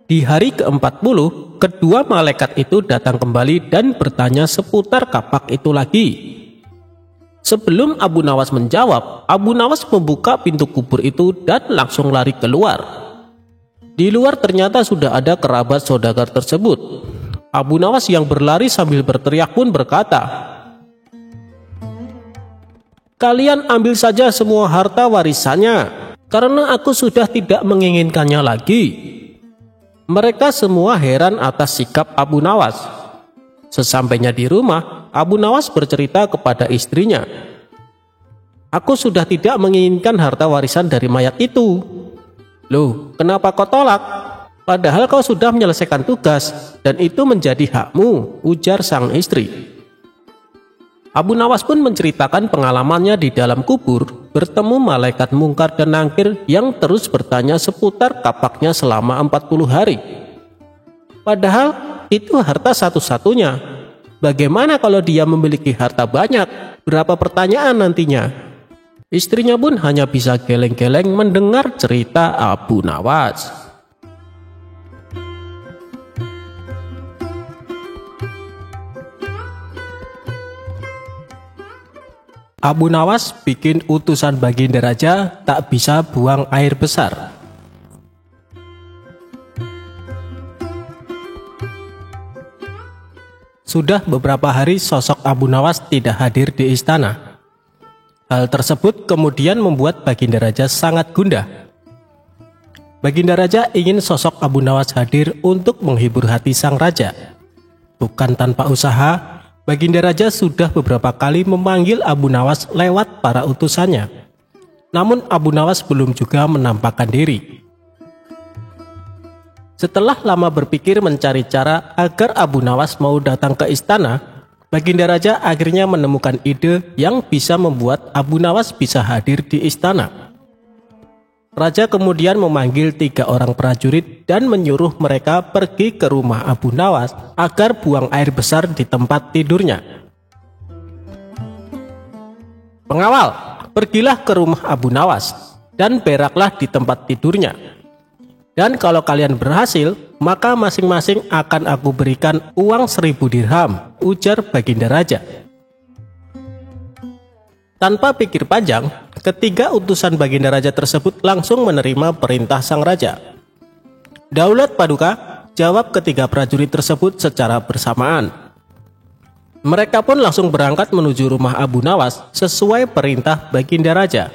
Di hari ke-40, kedua malaikat itu datang kembali dan bertanya seputar kapak itu lagi. Sebelum Abu Nawas menjawab, Abu Nawas membuka pintu kubur itu dan langsung lari keluar. Di luar ternyata sudah ada kerabat saudagar tersebut. Abu Nawas yang berlari sambil berteriak pun berkata, "Kalian ambil saja semua harta warisannya, karena aku sudah tidak menginginkannya lagi." Mereka semua heran atas sikap Abu Nawas. Sesampainya di rumah, Abu Nawas bercerita kepada istrinya, "Aku sudah tidak menginginkan harta warisan dari mayat itu." "Loh, kenapa kau tolak? Padahal kau sudah menyelesaikan tugas dan itu menjadi hakmu," ujar sang istri. Abu Nawas pun menceritakan pengalamannya di dalam kubur bertemu malaikat Mungkar dan Nakir yang terus bertanya seputar kapaknya selama 40 hari. Padahal itu harta satu-satunya. Bagaimana kalau dia memiliki harta banyak? Berapa pertanyaan nantinya? Istrinya pun hanya bisa geleng-geleng mendengar cerita Abu Nawas. Abu Nawas bikin utusan Baginda Raja tak bisa buang air besar. Sudah beberapa hari sosok Abu Nawas tidak hadir di istana. Hal tersebut kemudian membuat Baginda Raja sangat gundah. Baginda Raja ingin sosok Abu Nawas hadir untuk menghibur hati sang raja. Bukan tanpa usaha, Baginda Raja sudah beberapa kali memanggil Abu Nawas lewat para utusannya. Namun Abu Nawas belum juga menampakkan diri. Setelah lama berpikir mencari cara agar Abu Nawas mau datang ke istana, Baginda Raja akhirnya menemukan ide yang bisa membuat Abu Nawas bisa hadir di istana. Raja kemudian memanggil 3 orang prajurit dan menyuruh mereka pergi ke rumah Abu Nawas agar buang air besar di tempat tidurnya. "Pengawal, pergilah ke rumah Abu Nawas dan beraklah di tempat tidurnya. Dan kalau kalian berhasil, maka masing-masing akan aku berikan uang 1000 dirham, ujar Baginda Raja. Tanpa pikir panjang, ketiga utusan Baginda Raja tersebut langsung menerima perintah sang raja. "Daulat Paduka," jawab ketiga prajurit tersebut secara bersamaan. Mereka pun langsung berangkat menuju rumah Abu Nawas sesuai perintah Baginda Raja.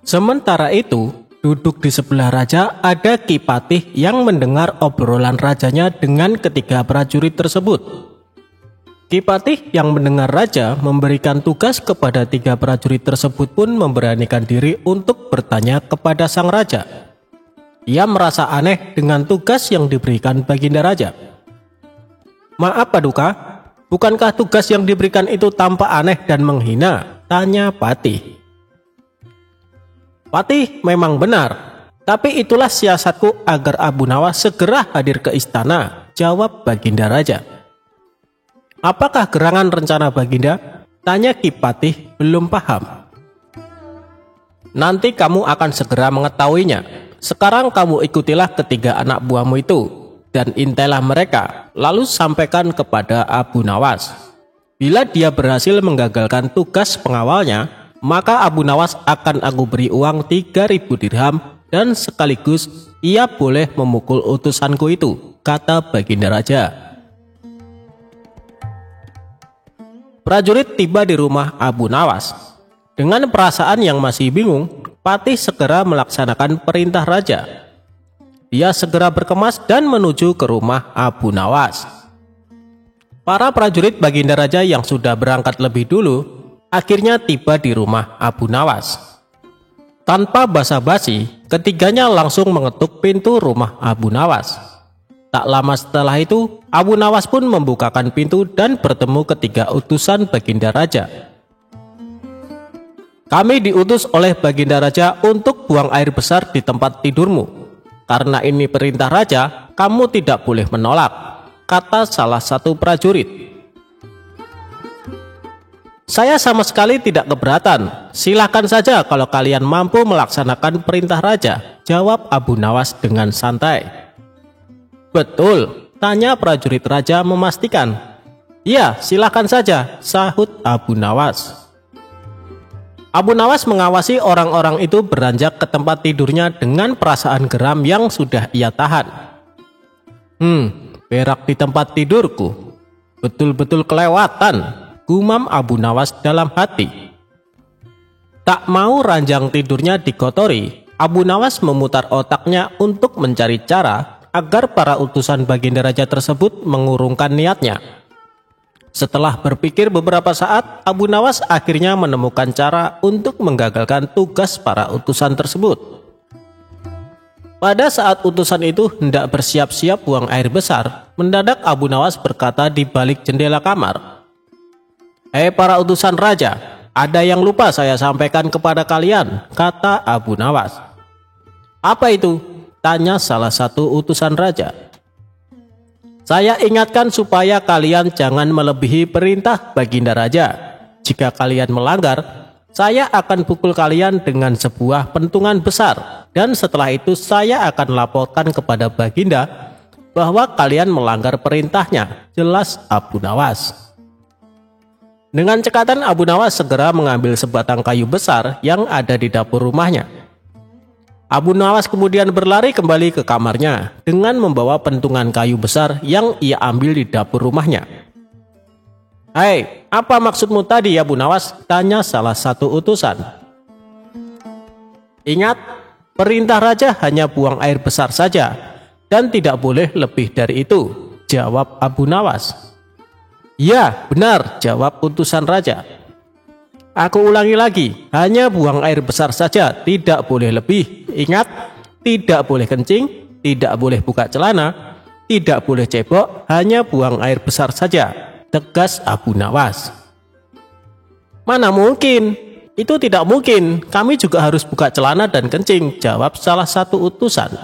Sementara itu, duduk di sebelah raja ada Ki Patih yang mendengar obrolan rajanya dengan ketiga prajurit tersebut. Ki Patih yang mendengar raja memberikan tugas kepada 3 prajurit tersebut pun memberanikan diri untuk bertanya kepada sang raja. Ia merasa aneh dengan tugas yang diberikan Baginda Raja. "Maaf Paduka, bukankah tugas yang diberikan itu tampak aneh dan menghina?" tanya Patih. "Patih, memang benar, tapi itulah siasatku agar Abu Nawas segera hadir ke istana," jawab Baginda Raja. "Apakah gerangan rencana Baginda?" tanya Ki Patih belum paham. "Nanti kamu akan segera mengetahuinya. Sekarang kamu ikutilah ketiga anak buahmu itu dan intailah mereka, lalu sampaikan kepada Abu Nawas. Bila dia berhasil menggagalkan tugas pengawalnya, maka Abu Nawas akan aku beri uang 3000 dirham dan sekaligus ia boleh memukul utusanku itu," kata Baginda Raja. prajurit tiba di rumah Abu Nawas. Dengan perasaan yang masih bingung, Patih segera melaksanakan perintah raja. Dia segera berkemas dan menuju ke rumah Abu Nawas. Para prajurit Baginda Raja yang sudah berangkat lebih dulu akhirnya tiba di rumah Abu Nawas. Tanpa basa-basi, ketiganya langsung mengetuk pintu rumah Abu Nawas. Tak lama setelah itu, Abu Nawas pun membukakan pintu dan bertemu ketiga utusan Baginda Raja. "Kami diutus oleh Baginda Raja untuk buang air besar di tempat tidurmu. Karena ini perintah Raja, kamu tidak boleh menolak," kata salah satu prajurit. "Saya sama sekali tidak keberatan. Silahkan saja kalau kalian mampu melaksanakan perintah Raja," jawab Abu Nawas dengan santai. "Betul?" tanya prajurit raja memastikan. "Ya, silakan saja," sahut Abu Nawas. Abu Nawas mengawasi orang-orang itu beranjak ke tempat tidurnya dengan perasaan geram yang sudah ia tahan. Berak di tempat tidurku. Betul-betul kelewatan," gumam Abu Nawas dalam hati. Tak mau ranjang tidurnya dikotori, Abu Nawas memutar otaknya untuk mencari cara agar para utusan Baginda Raja tersebut mengurungkan niatnya. Setelah berpikir beberapa saat, Abu Nawas akhirnya menemukan cara untuk menggagalkan tugas para utusan tersebut. Pada saat utusan itu hendak bersiap-siap buang air besar, mendadak Abu Nawas berkata di balik jendela kamar, "Hei para utusan raja, ada yang lupa saya sampaikan kepada kalian," kata Abu Nawas. "Apa itu?" tanya salah satu utusan raja. "Saya ingatkan supaya kalian jangan melebihi perintah Baginda Raja. Jika kalian melanggar, saya akan pukul kalian dengan sebuah pentungan besar, dan setelah itu saya akan laporkan kepada Baginda bahwa kalian melanggar perintahnya," jelas Abu Nawas. Dengan cekatan, Abu Nawas segera mengambil sebatang kayu besar yang ada di dapur rumahnya. Abu Nawas kemudian berlari kembali ke kamarnya dengan membawa pentungan kayu besar yang ia ambil di dapur rumahnya. "Hei, apa maksudmu tadi, Abu Nawas?" tanya salah satu utusan. "Ingat, perintah raja hanya buang air besar saja dan tidak boleh lebih dari itu," jawab Abu Nawas. "Ya, benar," jawab utusan raja. "Aku ulangi lagi, hanya buang air besar saja, tidak boleh lebih. Ingat, tidak boleh kencing, tidak boleh buka celana, tidak boleh cebok, hanya buang air besar saja," tegas Abu Nawas. "Mana mungkin? Itu tidak mungkin, kami juga harus buka celana dan kencing," jawab salah satu utusan.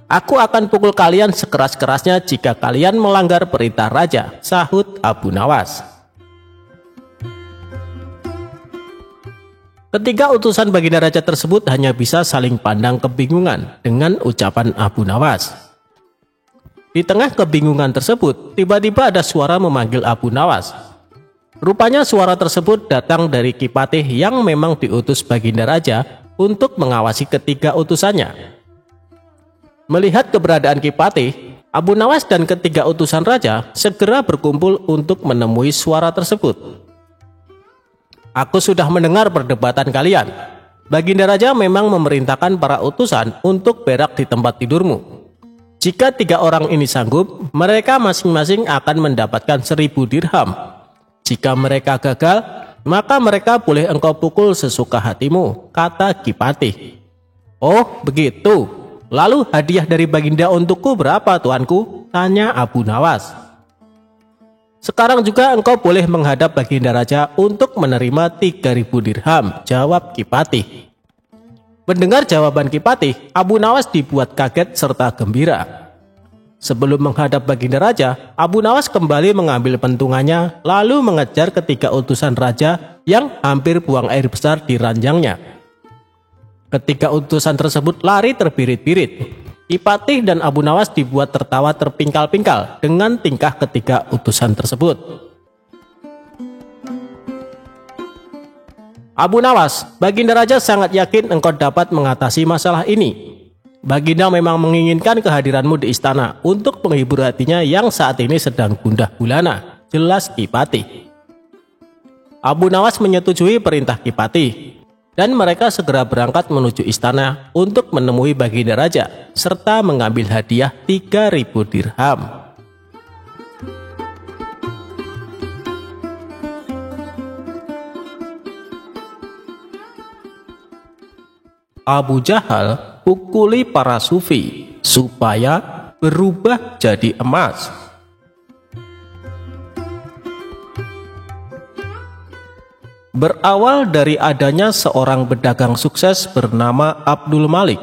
"Aku akan pukul kalian sekeras-kerasnya jika kalian melanggar perintah raja," sahut Abu Nawas. Ketiga utusan Baginda Raja tersebut hanya bisa saling pandang kebingungan dengan ucapan Abu Nawas. Di tengah kebingungan tersebut, tiba-tiba ada suara memanggil Abu Nawas. Rupanya suara tersebut datang dari Ki Patih yang memang diutus Baginda Raja untuk mengawasi ketiga utusannya. Melihat keberadaan Ki Patih, Abu Nawas dan ketiga utusan raja segera berkumpul untuk menemui suara tersebut. "Aku sudah mendengar perdebatan kalian. Baginda Raja memang memerintahkan para utusan untuk berak di tempat tidurmu. Jika 3 orang ini sanggup, mereka masing-masing akan mendapatkan 1000 dirham. Jika mereka gagal, maka mereka boleh engkau pukul sesuka hatimu," kata Ki Patih. "Oh, begitu. Lalu hadiah dari Baginda untukku berapa, tuanku?" tanya Abu Nawas. "Sekarang juga engkau boleh menghadap Baginda Raja untuk menerima 3000 dirham," jawab Ki Patih. Mendengar jawaban Ki Patih, Abu Nawas dibuat kaget serta gembira. Sebelum menghadap Baginda Raja, Abu Nawas kembali mengambil pentungannya lalu mengejar ketiga utusan raja yang hampir buang air besar di ranjangnya. Ketiga utusan tersebut lari terbirit-birit. Ki Patih dan Abu Nawas dibuat tertawa terpingkal-pingkal dengan tingkah ketiga utusan tersebut. "Abu Nawas, Baginda Raja sangat yakin engkau dapat mengatasi masalah ini. Baginda memang menginginkan kehadiranmu di istana untuk menghibur hatinya yang saat ini sedang gundah gulana," jelas Kipati. Abu Nawas menyetujui perintah Kipati, dan mereka segera berangkat menuju istana untuk menemui Baginda Raja, serta mengambil hadiah 3.000 dirham. Abu Jahal pukuli para sufi supaya berubah jadi emas. Berawal dari adanya seorang pedagang sukses bernama Abdul Malik.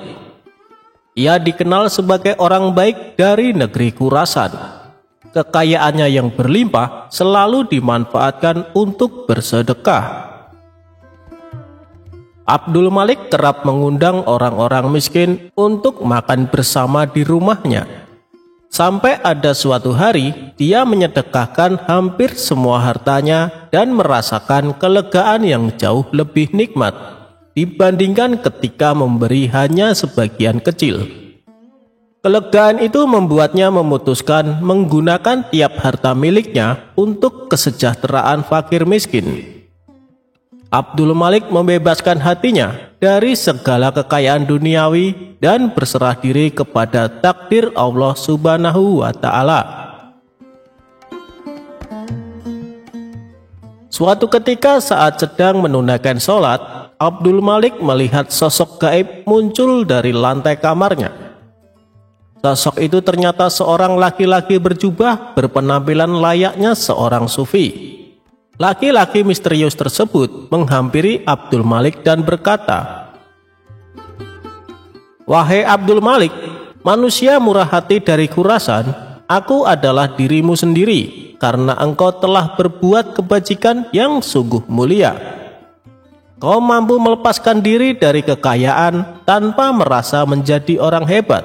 Ia dikenal sebagai orang baik dari negeri Khurasan. Kekayaannya yang berlimpah selalu dimanfaatkan untuk bersedekah. Abdul Malik kerap mengundang orang-orang miskin untuk makan bersama di rumahnya. Sampai ada suatu hari, dia menyedekahkan hampir semua hartanya dan merasakan kelegaan yang jauh lebih nikmat dibandingkan ketika memberi hanya sebagian kecil. Kelegaan itu membuatnya memutuskan menggunakan tiap harta miliknya untuk kesejahteraan fakir miskin. Abdul Malik membebaskan hatinya dari segala kekayaan duniawi dan berserah diri kepada takdir Allah Subhanahu wa Ta'ala. Suatu ketika saat sedang menunaikan sholat, Abdul Malik melihat sosok gaib muncul dari lantai kamarnya. Sosok itu ternyata seorang laki-laki berjubah berpenampilan layaknya seorang sufi. Laki-laki misterius tersebut menghampiri Abdul Malik dan berkata, "Wahai Abdul Malik, manusia murah hati dari Khurasan, aku adalah dirimu sendiri karena engkau telah berbuat kebajikan yang sungguh mulia. Kau mampu melepaskan diri dari kekayaan tanpa merasa menjadi orang hebat.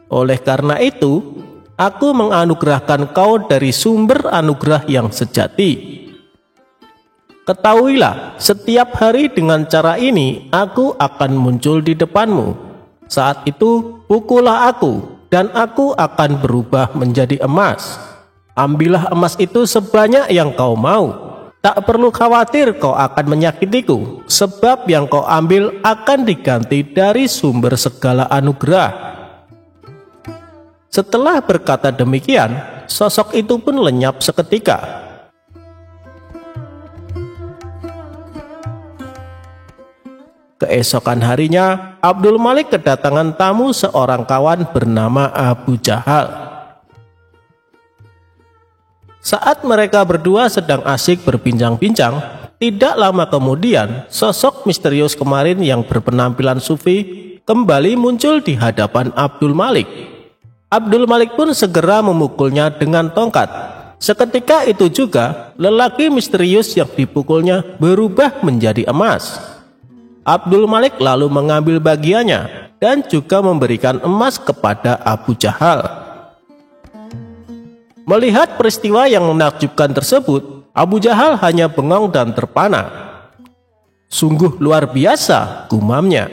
Oleh karena itu, aku menganugerahkan kau dari sumber anugerah yang sejati. Ketahuilah, setiap hari dengan cara ini aku akan muncul di depanmu. Saat itu pukullah aku dan aku akan berubah menjadi emas. Ambillah emas itu sebanyak yang kau mau. Tak perlu khawatir kau akan menyakitiku, sebab yang kau ambil akan diganti dari sumber segala anugerah." Setelah berkata demikian, sosok itu pun lenyap seketika. Keesokan harinya, Abdul Malik kedatangan tamu seorang kawan bernama Abu Jahal. Saat mereka berdua sedang asik berbincang-bincang, tidak lama kemudian sosok misterius kemarin yang berpenampilan sufi kembali muncul di hadapan Abdul Malik. Abdul Malik pun segera memukulnya dengan tongkat. Seketika itu juga lelaki misterius yang dipukulnya berubah menjadi emas. Abdul Malik lalu mengambil bagiannya dan juga memberikan emas kepada Abu Jahal. Melihat peristiwa yang menakjubkan tersebut, Abu Jahal hanya bengong dan terpana. "Sungguh luar biasa," gumamnya.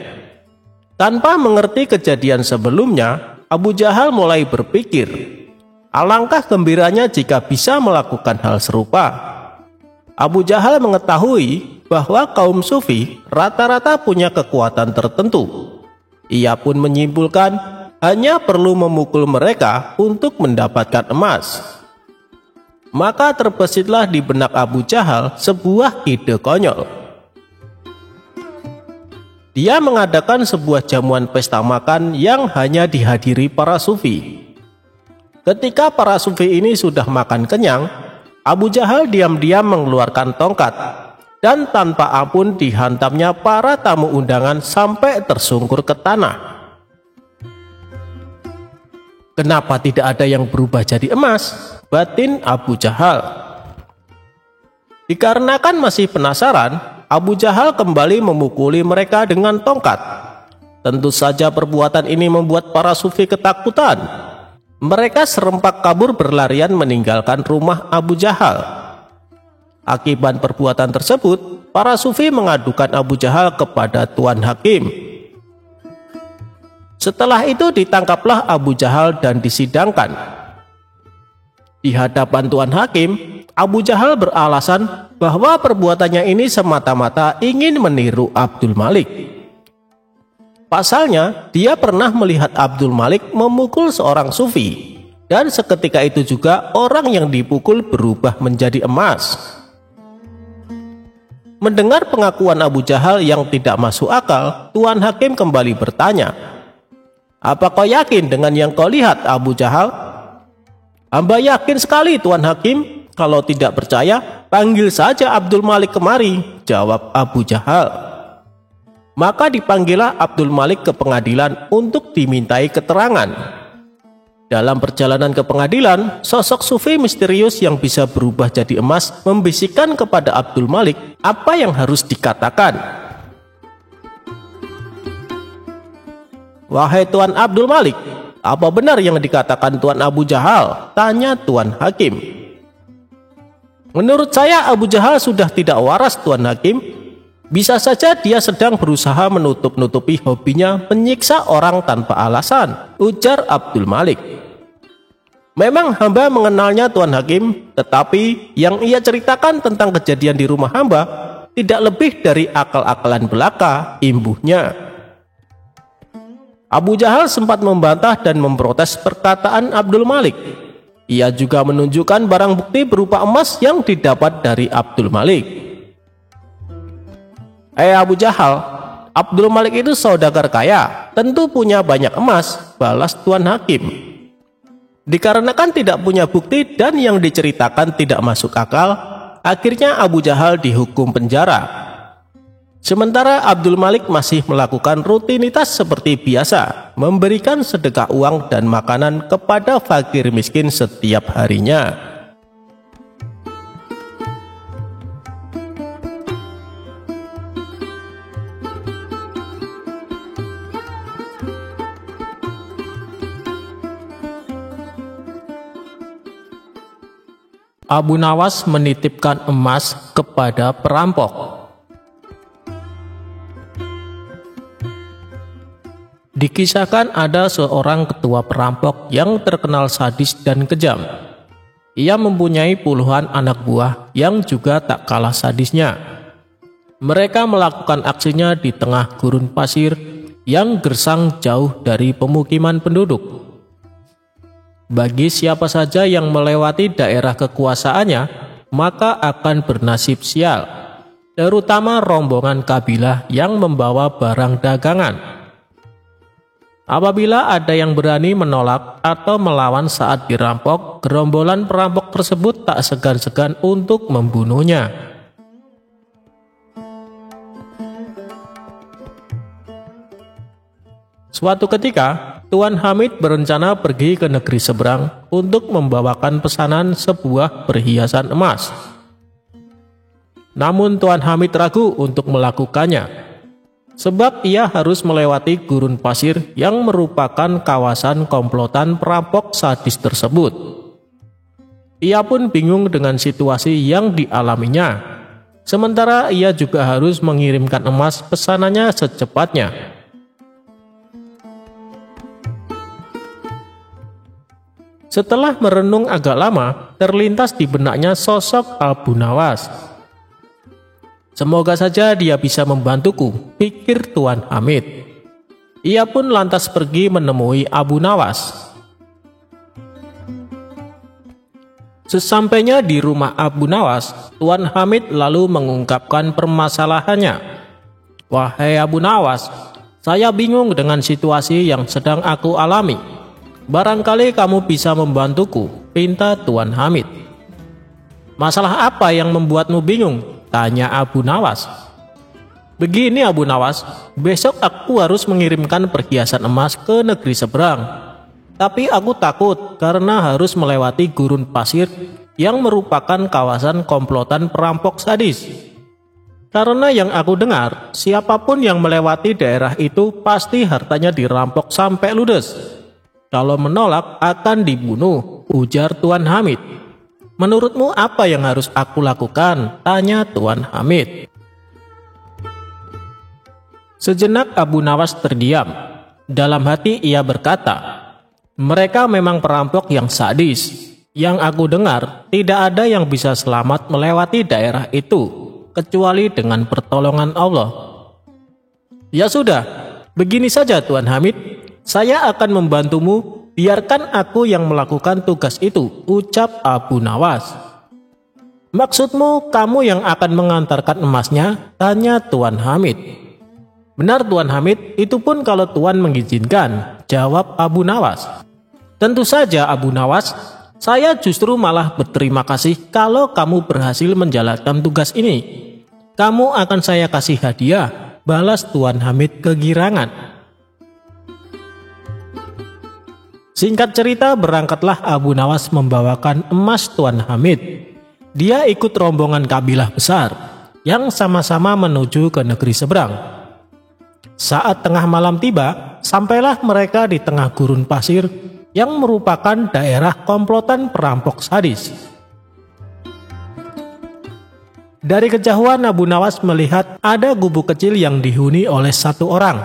Tanpa mengerti kejadian sebelumnya, Abu Jahal mulai berpikir, alangkah gembiranya jika bisa melakukan hal serupa. Abu Jahal mengetahui bahwa kaum sufi rata-rata punya kekuatan tertentu. Ia pun menyimpulkan hanya perlu memukul mereka untuk mendapatkan emas. Maka terbesitlah di benak Abu Jahal sebuah ide konyol. Dia mengadakan sebuah jamuan pesta makan yang hanya dihadiri para sufi. Ketika para sufi ini sudah makan kenyang, Abu Jahal diam-diam mengeluarkan tongkat dan tanpa ampun dihantamnya para tamu undangan sampai tersungkur ke tanah. "Kenapa tidak ada yang berubah jadi emas?" batin Abu Jahal. Dikarenakan masih penasaran, Abu Jahal kembali memukuli mereka dengan tongkat. Tentu saja perbuatan ini membuat para sufi ketakutan. Mereka serempak kabur berlarian meninggalkan rumah Abu Jahal. Akibat perbuatan tersebut, para sufi mengadukan Abu Jahal kepada Tuan Hakim. Setelah itu ditangkaplah Abu Jahal dan disidangkan. Di hadapan Tuan Hakim, Abu Jahal beralasan bahwa perbuatannya ini semata-mata ingin meniru Abdul Malik. Pasalnya, dia pernah melihat Abdul Malik memukul seorang sufi, dan seketika itu juga orang yang dipukul berubah menjadi emas. Mendengar pengakuan Abu Jahal yang tidak masuk akal, Tuan Hakim kembali bertanya, "Apa kau yakin dengan yang kau lihat, Abu Jahal?" "Hamba yakin sekali, Tuan Hakim. Kalau tidak percaya, panggil saja Abdul Malik kemari," jawab Abu Jahal. Maka dipanggillah Abdul Malik ke pengadilan untuk dimintai keterangan. Dalam perjalanan ke pengadilan, sosok sufi misterius yang bisa berubah jadi emas membisikkan kepada Abdul Malik apa yang harus dikatakan. "Wahai Tuan Abdul Malik, apa benar yang dikatakan Tuan Abu Jahal?" tanya Tuan Hakim. "Menurut saya Abu Jahal sudah tidak waras, Tuan Hakim. Bisa saja dia sedang berusaha menutup-nutupi hobinya menyiksa orang tanpa alasan," ujar Abdul Malik. "Memang hamba mengenalnya, Tuan Hakim, tetapi yang ia ceritakan tentang kejadian di rumah hamba tidak lebih dari akal-akalan belaka," imbuhnya. Abu Jahal sempat membantah dan memprotes perkataan Abdul Malik. Ia juga menunjukkan barang bukti berupa emas yang didapat dari Abdul Malik. Abu Jahal, Abdul Malik itu saudagar kaya, tentu punya banyak emas," balas Tuan Hakim. Dikarenakan tidak punya bukti dan yang diceritakan tidak masuk akal, akhirnya Abu Jahal dihukum penjara. Sementara Abdul Malik masih melakukan rutinitas seperti biasa, memberikan sedekah uang dan makanan kepada fakir miskin setiap harinya. Abu Nawas menitipkan emas kepada perampok. Dikisahkan ada seorang ketua perampok yang terkenal sadis dan kejam. Ia mempunyai puluhan anak buah yang juga tak kalah sadisnya. Mereka melakukan aksinya di tengah gurun pasir yang gersang jauh dari pemukiman penduduk. Bagi siapa saja yang melewati daerah kekuasaannya, maka akan bernasib sial, terutama rombongan kabilah yang membawa barang dagangan. Apabila ada yang berani menolak atau melawan saat dirampok, gerombolan perampok tersebut tak segan-segan untuk membunuhnya. Suatu ketika, Tuan Hamid berencana pergi ke negeri seberang untuk membawakan pesanan sebuah perhiasan emas. Namun Tuan Hamid ragu untuk melakukannya, sebab ia harus melewati gurun pasir yang merupakan kawasan komplotan perampok sadis tersebut. Ia pun bingung dengan situasi yang dialaminya, sementara ia juga harus mengirimkan emas pesanannya secepatnya. Setelah merenung agak lama, terlintas di benaknya sosok Abu Nawas. Semoga saja dia bisa membantuku, pikir Tuan Hamid. Ia pun lantas pergi menemui Abu Nawas. Sesampainya di rumah Abu Nawas, Tuan Hamid lalu mengungkapkan permasalahannya. "Wahai Abu Nawas, saya bingung dengan situasi yang sedang aku alami. Barangkali kamu bisa membantuku," pinta Tuan Hamid. "Masalah apa yang membuatmu bingung?" tanya Abu Nawas. "Begini Abu Nawas, besok aku harus mengirimkan perhiasan emas ke negeri seberang. Tapi aku takut karena harus melewati gurun pasir yang merupakan kawasan komplotan perampok sadis. Karena yang aku dengar, siapapun yang melewati daerah itu pasti hartanya dirampok sampai ludes. Kalau menolak akan dibunuh," ujar Tuan Hamid. "Menurutmu apa yang harus aku lakukan?" tanya Tuan Hamid. Sejenak Abu Nawas terdiam. Dalam hati ia berkata, "Mereka memang perampok yang sadis. Yang aku dengar, tidak ada yang bisa selamat melewati daerah itu, kecuali dengan pertolongan Allah. Ya sudah, begini saja Tuan Hamid, saya akan membantumu, biarkan aku yang melakukan tugas itu, ucap Abu Nawas. Maksudmu kamu yang akan mengantarkan emasnya? Tanya Tuan Hamid. Benar Tuan Hamid, itu pun kalau Tuan mengizinkan, jawab Abu Nawas. Tentu saja Abu Nawas, saya justru malah berterima kasih kalau kamu berhasil menjalankan tugas ini. Kamu akan saya kasih hadiah, balas Tuan Hamid kegirangan. Singkat cerita, berangkatlah Abu Nawas membawakan emas Tuan Hamid. Dia ikut rombongan kabilah besar yang sama-sama menuju ke negeri seberang. Saat tengah malam tiba, sampailah mereka di tengah gurun pasir yang merupakan daerah komplotan perampok sadis. Dari kejauhan Abu Nawas melihat ada gubuk kecil yang dihuni oleh satu orang.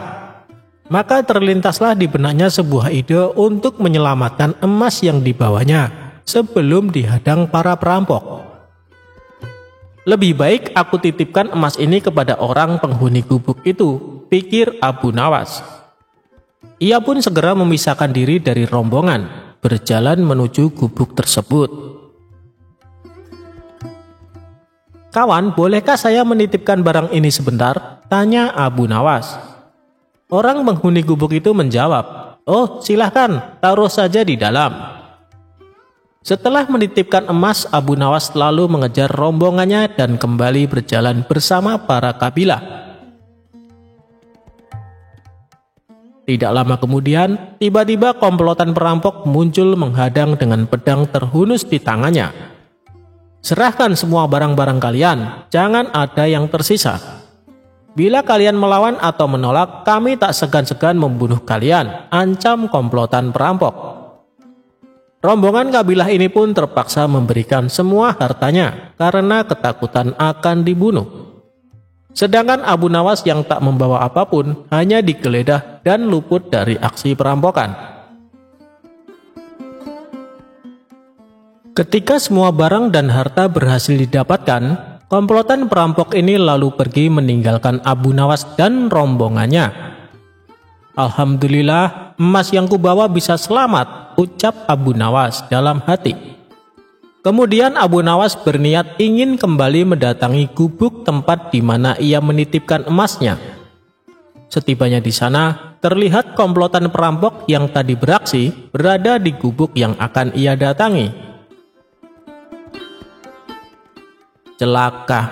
Maka terlintaslah di benaknya sebuah ide untuk menyelamatkan emas yang dibawanya sebelum dihadang para perampok. Lebih baik aku titipkan emas ini kepada orang penghuni gubuk itu, pikir Abu Nawas. Ia pun segera memisahkan diri dari rombongan, berjalan menuju gubuk tersebut. Kawan, bolehkah saya menitipkan barang ini sebentar? Tanya Abu Nawas. Orang penghuni gubuk itu menjawab, oh silahkan, taruh saja di dalam. Setelah menitipkan emas, Abu Nawas lalu mengejar rombongannya dan kembali berjalan bersama para kabilah. Tidak lama kemudian, tiba-tiba komplotan perampok muncul menghadang dengan pedang terhunus di tangannya. Serahkan semua barang-barang kalian, jangan ada yang tersisa. Bila kalian melawan atau menolak, kami tak segan-segan membunuh kalian, ancam komplotan perampok. Rombongan kabilah ini pun terpaksa memberikan semua hartanya karena ketakutan akan dibunuh. Sedangkan Abu Nawas yang tak membawa apapun hanya digeledah dan luput dari aksi perampokan. Ketika semua barang dan harta berhasil didapatkan, komplotan perampok ini lalu pergi meninggalkan Abu Nawas dan rombongannya. Alhamdulillah, emas yang kubawa bisa selamat, ucap Abu Nawas dalam hati. Kemudian Abu Nawas berniat ingin kembali mendatangi gubuk tempat di mana ia menitipkan emasnya. Setibanya di sana, terlihat komplotan perampok yang tadi beraksi berada di gubuk yang akan ia datangi. Celaka,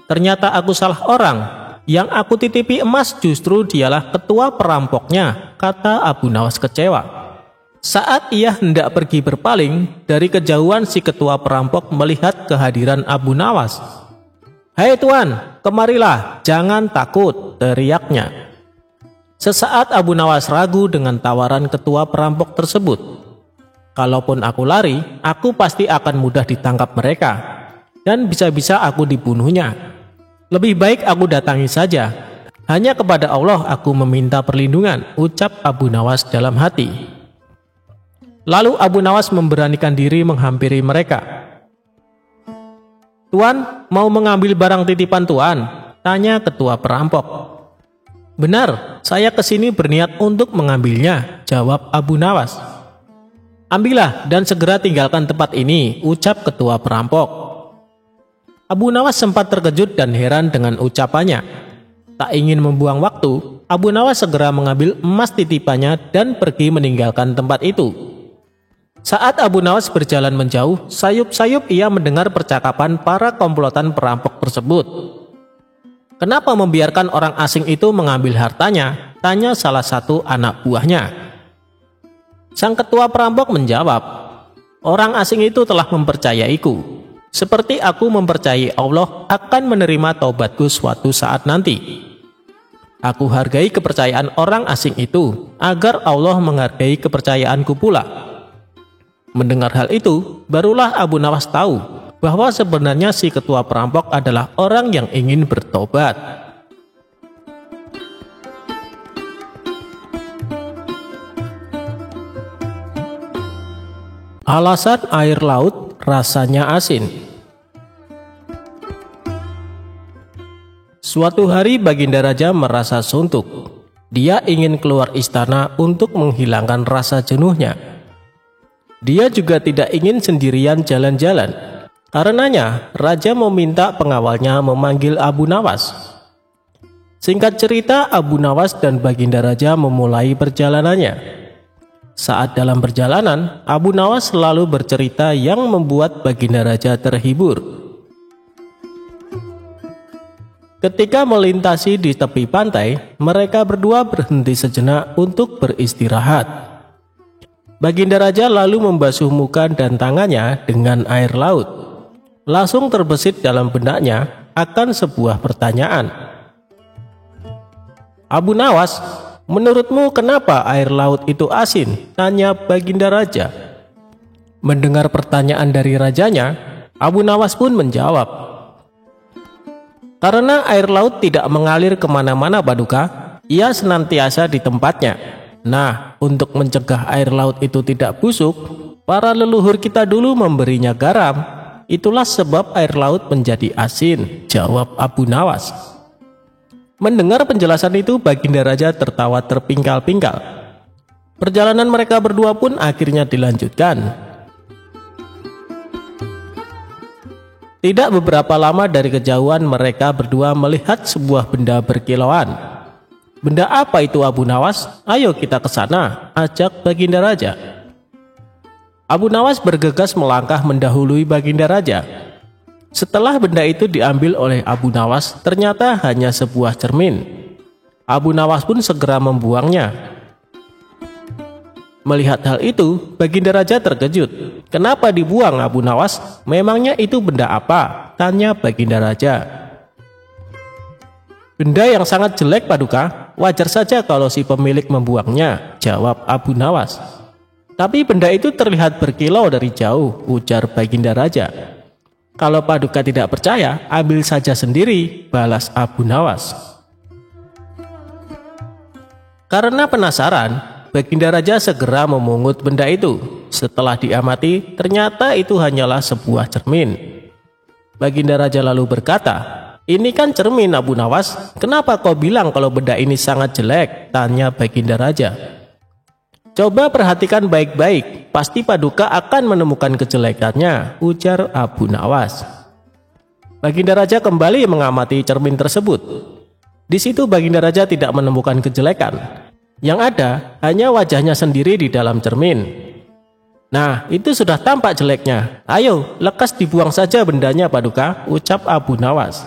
ternyata aku salah orang. Yang aku titipi emas justru dialah ketua perampoknya, kata Abu Nawas kecewa. Saat ia hendak pergi berpaling, dari kejauhan si ketua perampok melihat kehadiran Abu Nawas. "Hei tuan, kemarilah, jangan takut," teriaknya. Sesaat Abu Nawas ragu dengan tawaran ketua perampok tersebut. "Kalaupun aku lari, aku pasti akan mudah ditangkap mereka, dan bisa-bisa aku dibunuhnya. Lebih baik aku datangi saja. Hanya kepada Allah aku meminta perlindungan," ucap Abu Nawas dalam hati. Lalu Abu Nawas memberanikan diri menghampiri mereka. "Tuan, mau mengambil barang titipan Tuan?" tanya ketua perampok. "Benar, saya kesini berniat untuk mengambilnya," jawab Abu Nawas. "Ambillah dan segera tinggalkan tempat ini," ucap ketua perampok. Abu Nawas sempat terkejut dan heran dengan ucapannya. Tak ingin membuang waktu, Abu Nawas segera mengambil emas titipannya dan pergi meninggalkan tempat itu. Saat Abu Nawas berjalan menjauh, sayup-sayup ia mendengar percakapan para komplotan perampok tersebut. "Kenapa membiarkan orang asing itu mengambil hartanya?" tanya salah satu anak buahnya. Sang ketua perampok menjawab, "Orang asing itu telah mempercayaiku. Seperti aku mempercayai Allah akan menerima taubatku suatu saat nanti. Aku hargai kepercayaan orang asing itu, agar Allah menghargai kepercayaanku pula." Mendengar hal itu, barulah Abu Nawas tahu bahwa sebenarnya si ketua perampok adalah orang yang ingin bertobat. Alasan air laut rasanya asin. Suatu hari Baginda Raja merasa suntuk. Dia ingin keluar istana untuk menghilangkan rasa jenuhnya. Dia juga tidak ingin sendirian jalan-jalan. Karenanya, Raja meminta pengawalnya memanggil Abu Nawas. Singkat cerita, Abu Nawas dan Baginda Raja memulai perjalanannya. Saat dalam perjalanan, Abu Nawas selalu bercerita yang membuat Baginda Raja terhibur. Ketika melintasi di tepi pantai, mereka berdua berhenti sejenak untuk beristirahat. Baginda Raja lalu membasuh muka dan tangannya dengan air laut. Langsung terbesit dalam benaknya akan sebuah pertanyaan. Abu Nawas, menurutmu kenapa air laut itu asin? Tanya Baginda Raja. Mendengar pertanyaan dari rajanya, Abu Nawas pun menjawab, karena air laut tidak mengalir kemana-mana Paduka, ia senantiasa di tempatnya. Nah, untuk mencegah air laut itu tidak busuk, para leluhur kita dulu memberinya garam. Itulah sebab air laut menjadi asin, jawab Abu Nawas. Mendengar penjelasan itu, Baginda Raja tertawa terpingkal-pingkal. Perjalanan mereka berdua pun akhirnya dilanjutkan. Tidak beberapa lama dari kejauhan, mereka berdua melihat sebuah benda berkilauan. Benda apa itu Abu Nawas? Ayo kita ke sana, ajak Baginda Raja. Abu Nawas bergegas melangkah mendahului Baginda Raja. Setelah benda itu diambil oleh Abu Nawas, ternyata hanya sebuah cermin. Abu Nawas pun segera membuangnya. Melihat hal itu, Baginda Raja terkejut. Kenapa dibuang Abu Nawas? Memangnya itu benda apa? Tanya Baginda Raja. Benda yang sangat jelek Paduka, wajar saja kalau si pemilik membuangnya, jawab Abu Nawas. Tapi benda itu terlihat berkilau dari jauh, ujar Baginda Raja. Kalau Paduka tidak percaya, ambil saja sendiri, balas Abu Nawas. Karena penasaran, Baginda Raja segera memungut benda itu. Setelah diamati, ternyata itu hanyalah sebuah cermin. Baginda Raja lalu berkata, ini kan cermin Abu Nawas, kenapa kau bilang kalau benda ini sangat jelek? Tanya Baginda Raja. Coba perhatikan baik-baik, pasti Paduka akan menemukan kejelekannya, ujar Abu Nawas. Baginda Raja kembali mengamati cermin tersebut. Di situ Baginda Raja tidak menemukan kejelekan. Yang ada hanya wajahnya sendiri di dalam cermin. Nah, itu sudah tampak jeleknya. Ayo, lekas dibuang saja bendanya Paduka, ucap Abu Nawas.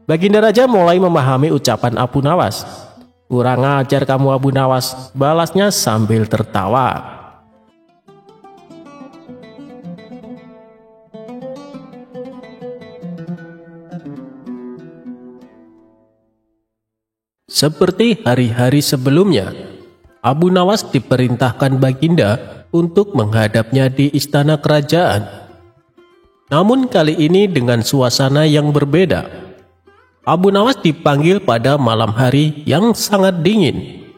Baginda Raja mulai memahami ucapan Abu Nawas. Kurang ajar kamu Abu Nawas, balasnya sambil tertawa. Seperti hari-hari sebelumnya, Abu Nawas diperintahkan Baginda untuk menghadapnya di istana kerajaan. Namun kali ini dengan suasana yang berbeda. Abu Nawas dipanggil pada malam hari yang sangat dingin.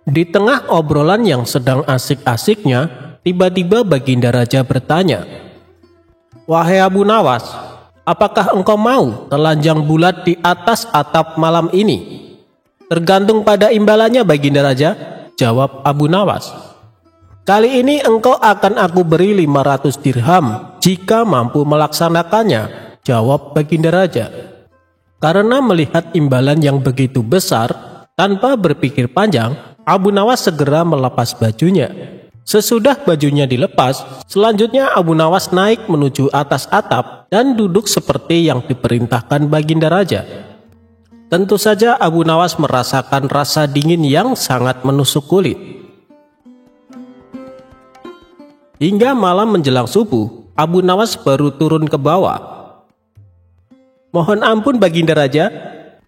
Di tengah obrolan yang sedang asik-asiknya, tiba-tiba Baginda Raja bertanya, "Wahai Abu Nawas, apakah engkau mau telanjang bulat di atas atap malam ini?" "Tergantung pada imbalannya Baginda Raja," jawab Abu Nawas. "Kali ini engkau akan aku beri 500 dirham jika mampu melaksanakannya," jawab Baginda Raja. Karena melihat imbalan yang begitu besar, tanpa berpikir panjang, Abu Nawas segera melepas bajunya. Sesudah bajunya dilepas, selanjutnya Abu Nawas naik menuju atas atap dan duduk seperti yang diperintahkan Baginda Raja. Tentu saja Abu Nawas merasakan rasa dingin yang sangat menusuk kulit. Hingga malam menjelang subuh, Abu Nawas baru turun ke bawah. "Mohon ampun Baginda Raja,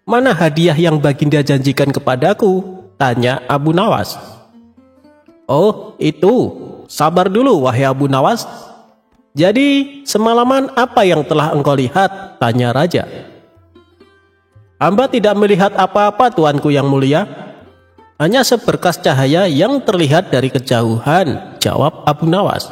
mana hadiah yang Baginda janjikan kepadaku?" tanya Abu Nawas. "Oh itu, sabar dulu wahai Abu Nawas. Jadi semalaman apa yang telah engkau lihat?" tanya Raja. "Hamba tidak melihat apa-apa tuanku yang mulia." Hanya seberkas cahaya yang terlihat dari kejauhan, jawab Abu Nawas.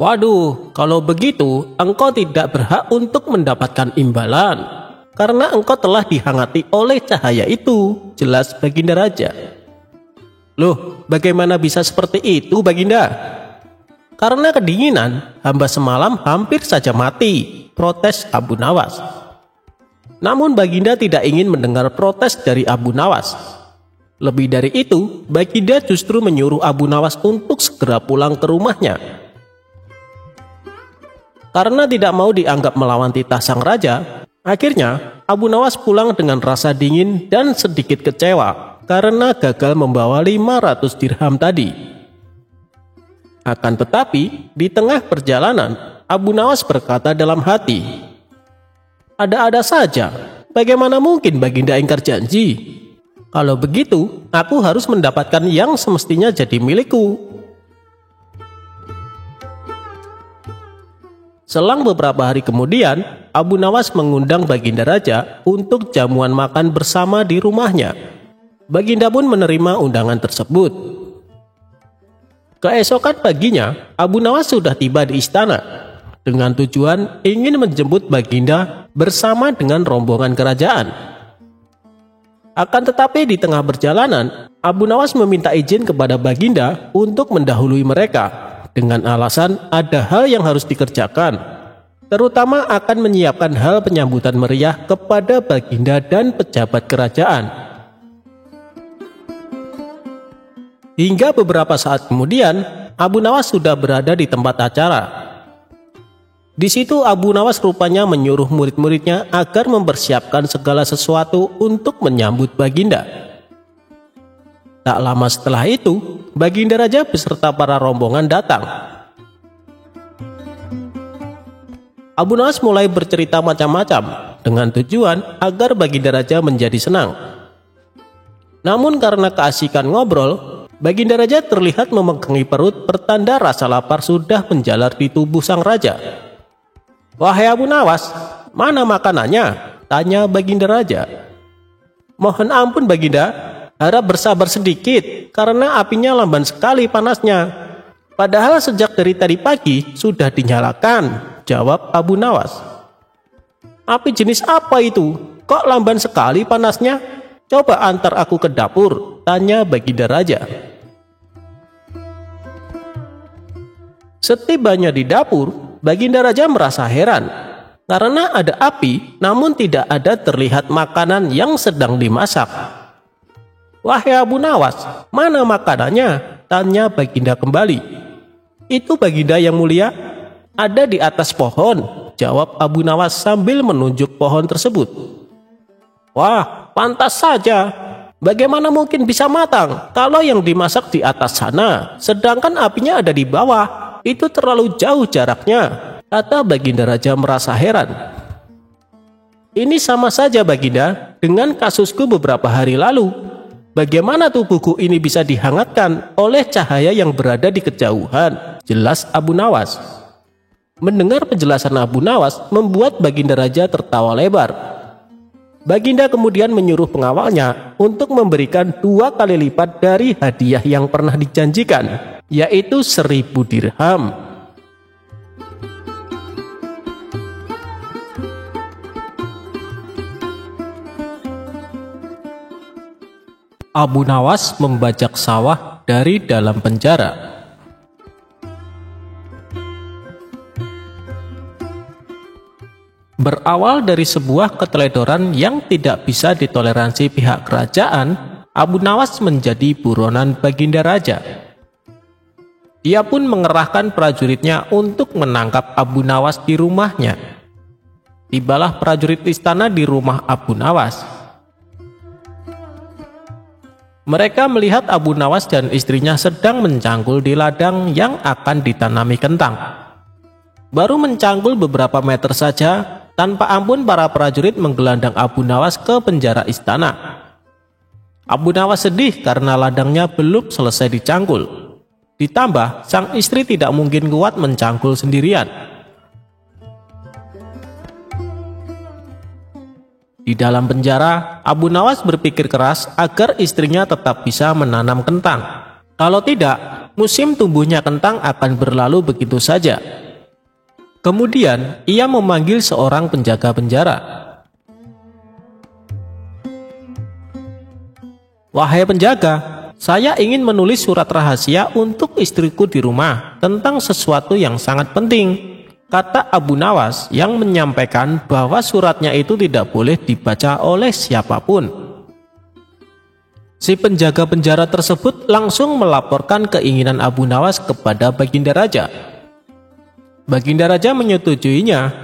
Waduh, kalau begitu engkau tidak berhak untuk mendapatkan imbalan, karena engkau telah dihangati oleh cahaya itu, jelas Baginda Raja. Loh, bagaimana bisa seperti itu, Baginda? Karena kedinginan, hamba semalam hampir saja mati, protes Abu Nawas. Namun Baginda tidak ingin mendengar protes dari Abu Nawas. Lebih dari itu, Baginda justru menyuruh Abu Nawas untuk segera pulang ke rumahnya. Karena tidak mau dianggap melawan titah sang raja, akhirnya Abu Nawas pulang dengan rasa dingin dan sedikit kecewa karena gagal membawa 500 dirham tadi. Akan tetapi, di tengah perjalanan, Abu Nawas berkata dalam hati, "Ada-ada saja, bagaimana mungkin Baginda ingkar janji? Kalau begitu, aku harus mendapatkan yang semestinya jadi milikku." Selang beberapa hari kemudian, Abu Nawas mengundang Baginda Raja untuk jamuan makan bersama di rumahnya. Baginda pun menerima undangan tersebut. Keesokan paginya, Abu Nawas sudah tiba di istana dengan tujuan ingin menjemput Baginda bersama dengan rombongan kerajaan. Akan tetapi di tengah perjalanan, Abu Nawas meminta izin kepada Baginda untuk mendahului mereka dengan alasan ada hal yang harus dikerjakan, terutama akan menyiapkan hal penyambutan meriah kepada Baginda dan pejabat kerajaan. Hingga beberapa saat kemudian, Abu Nawas sudah berada di tempat acara. Di situ Abu Nawas rupanya menyuruh murid-muridnya agar mempersiapkan segala sesuatu untuk menyambut Baginda. Tak lama setelah itu, Baginda Raja beserta para rombongan datang. Abu Nawas mulai bercerita macam-macam dengan tujuan agar Baginda Raja menjadi senang. Namun karena keasikan ngobrol, Baginda Raja terlihat memegangi perut pertanda rasa lapar sudah menjalar di tubuh sang raja. "Wahai Abu Nawas, mana makanannya?" tanya Baginda Raja. "Mohon ampun Baginda, harap bersabar sedikit karena apinya lamban sekali panasnya. Padahal sejak dari tadi pagi sudah dinyalakan," jawab Abu Nawas. "Api jenis apa itu? Kok lamban sekali panasnya? Coba antar aku ke dapur," tanya Baginda Raja. Setibanya di dapur, Baginda Raja merasa heran karena ada api namun tidak ada terlihat makanan yang sedang dimasak. "Wahai Abu Nawas, mana makanannya?" tanya Baginda kembali. "Itu Baginda yang mulia, ada di atas pohon," jawab Abu Nawas sambil menunjuk pohon tersebut. "Wah, pantas saja. Bagaimana mungkin bisa matang kalau yang dimasak di atas sana, sedangkan apinya ada di bawah? Itu terlalu jauh jaraknya," kata Baginda Raja merasa heran. "Ini sama saja Baginda dengan kasusku beberapa hari lalu. Bagaimana tubuhku ini bisa dihangatkan oleh cahaya yang berada di kejauhan?" jelas Abu Nawas. Mendengar penjelasan Abu Nawas membuat Baginda Raja tertawa lebar. Baginda kemudian menyuruh pengawalnya untuk memberikan 2 kali lipat dari hadiah yang pernah dijanjikan, yaitu 1000 dirham. Abu Nawas membajak sawah dari dalam penjara. Berawal dari sebuah keteledoran yang tidak bisa ditoleransi pihak kerajaan, Abu Nawas menjadi buronan Baginda Raja. Dia pun mengerahkan prajuritnya untuk menangkap Abu Nawas di rumahnya. Tibalah prajurit istana di rumah Abu Nawas. Mereka melihat Abu Nawas dan istrinya sedang mencangkul di ladang yang akan ditanami kentang. Baru mencangkul beberapa meter saja, tanpa ampun para prajurit menggelandang Abu Nawas ke penjara istana. Abu Nawas sedih karena ladangnya belum selesai dicangkul. Ditambah, sang istri tidak mungkin kuat mencangkul sendirian. Di dalam penjara, Abu Nawas berpikir keras agar istrinya tetap bisa menanam kentang. Kalau tidak, musim tumbuhnya kentang akan berlalu begitu saja. Kemudian, ia memanggil seorang penjaga penjara. "Wahai penjaga, saya ingin menulis surat rahasia untuk istriku di rumah tentang sesuatu yang sangat penting," kata Abu Nawas yang menyampaikan bahwa suratnya itu tidak boleh dibaca oleh siapapun. Si penjaga penjara tersebut langsung melaporkan keinginan Abu Nawas kepada Baginda Raja. Baginda Raja menyetujuinya.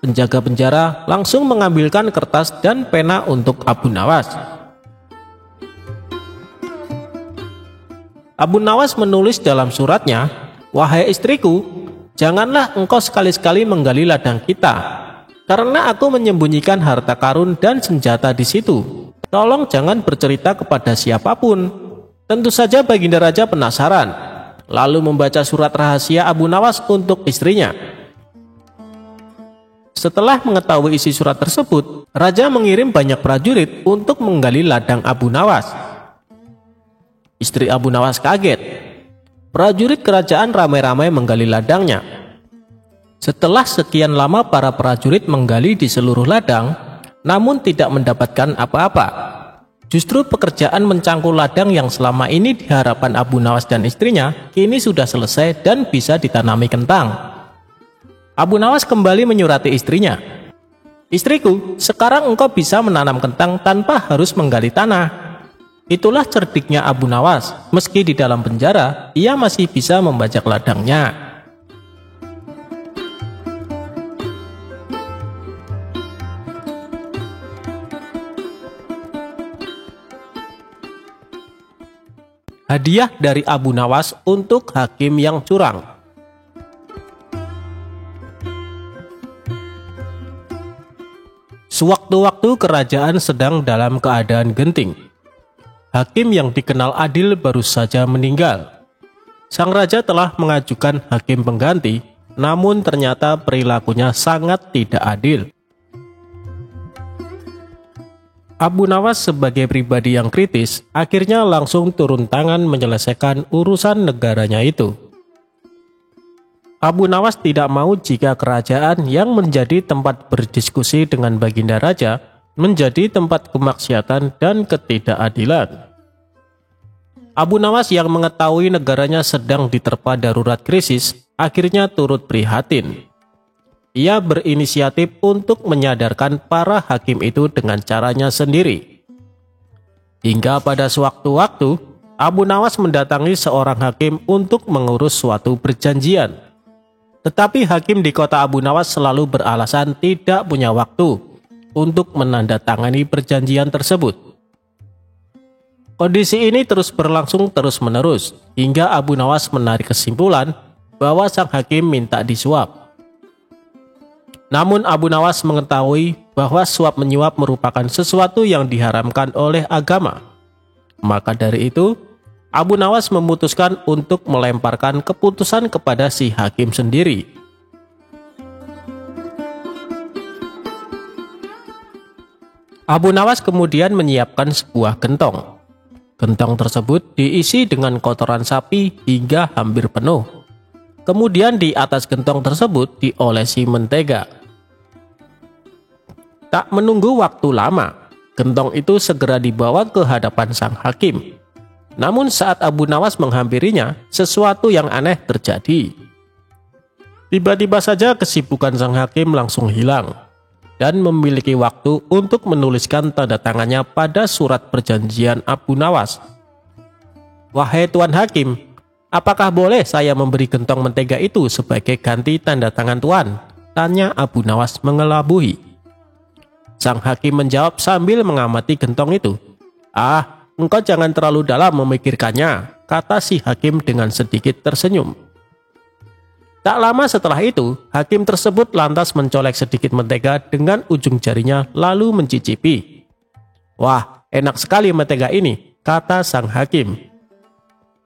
Penjaga penjara langsung mengambilkan kertas dan pena untuk Abu Nawas. Abu Nawas menulis dalam suratnya, "Wahai istriku, janganlah engkau sekali-sekali menggali ladang kita, karena aku menyembunyikan harta karun dan senjata di situ. Tolong jangan bercerita kepada siapapun." Tentu saja Baginda Raja penasaran, lalu membaca surat rahasia Abu Nawas untuk istrinya. Setelah mengetahui isi surat tersebut, Raja mengirim banyak prajurit untuk menggali ladang Abu Nawas. Istri Abu Nawas kaget. Prajurit kerajaan ramai-ramai menggali ladangnya. Setelah sekian lama para prajurit menggali di seluruh ladang, namun tidak mendapatkan apa-apa. Justru pekerjaan mencangkul ladang yang selama ini di hadapan Abu Nawas dan istrinya kini sudah selesai dan bisa ditanami kentang. Abu Nawas kembali menyurati istrinya, "Istriku, sekarang engkau bisa menanam kentang tanpa harus menggali tanah." Itulah cerdiknya Abu Nawas. Meski di dalam penjara, ia masih bisa membajak ladangnya. Hadiah dari Abu Nawas untuk hakim yang curang. Sewaktu-waktu kerajaan sedang dalam keadaan genting. Hakim yang dikenal adil baru saja meninggal. Sang raja telah mengajukan hakim pengganti, namun ternyata perilakunya sangat tidak adil. Abu Nawas sebagai pribadi yang kritis, akhirnya langsung turun tangan menyelesaikan urusan negaranya itu. Abu Nawas tidak mau jika kerajaan yang menjadi tempat berdiskusi dengan Baginda Raja menjadi tempat kemaksiatan dan ketidakadilan. Abu Nawas yang mengetahui negaranya sedang diterpa darurat krisis, akhirnya turut prihatin. Ia berinisiatif untuk menyadarkan para hakim itu dengan caranya sendiri. Hingga pada sewaktu-waktu, Abu Nawas mendatangi seorang hakim untuk mengurus suatu perjanjian. Tetapi hakim di kota Abu Nawas selalu beralasan tidak punya waktu untuk menandatangani perjanjian tersebut. Kondisi ini terus berlangsung terus-menerus, hingga Abu Nawas menarik kesimpulan bahwa sang hakim minta disuap. Namun Abu Nawas mengetahui bahwa suap menyuap merupakan sesuatu yang diharamkan oleh agama. Maka dari itu, Abu Nawas memutuskan untuk melemparkan keputusan kepada si hakim sendiri. Abu Nawas kemudian menyiapkan sebuah gentong. Gentong tersebut diisi dengan kotoran sapi hingga hampir penuh. Kemudian di atas gentong tersebut diolesi mentega. Tak menunggu waktu lama, gentong itu segera dibawa ke hadapan sang hakim. Namun saat Abu Nawas menghampirinya, sesuatu yang aneh terjadi. Tiba-tiba saja kesibukan sang hakim langsung hilang dan memiliki waktu untuk menuliskan tanda tangannya pada surat perjanjian Abu Nawas. "Wahai Tuan Hakim, apakah boleh saya memberi gentong mentega itu sebagai ganti tanda tangan Tuan?" tanya Abu Nawas mengelabui. Sang hakim menjawab sambil mengamati gentong itu. "Ah, engkau jangan terlalu dalam memikirkannya," kata si hakim dengan sedikit tersenyum. Tak lama setelah itu, hakim tersebut lantas mencolek sedikit mentega dengan ujung jarinya lalu mencicipi. "Wah, enak sekali mentega ini," kata sang hakim.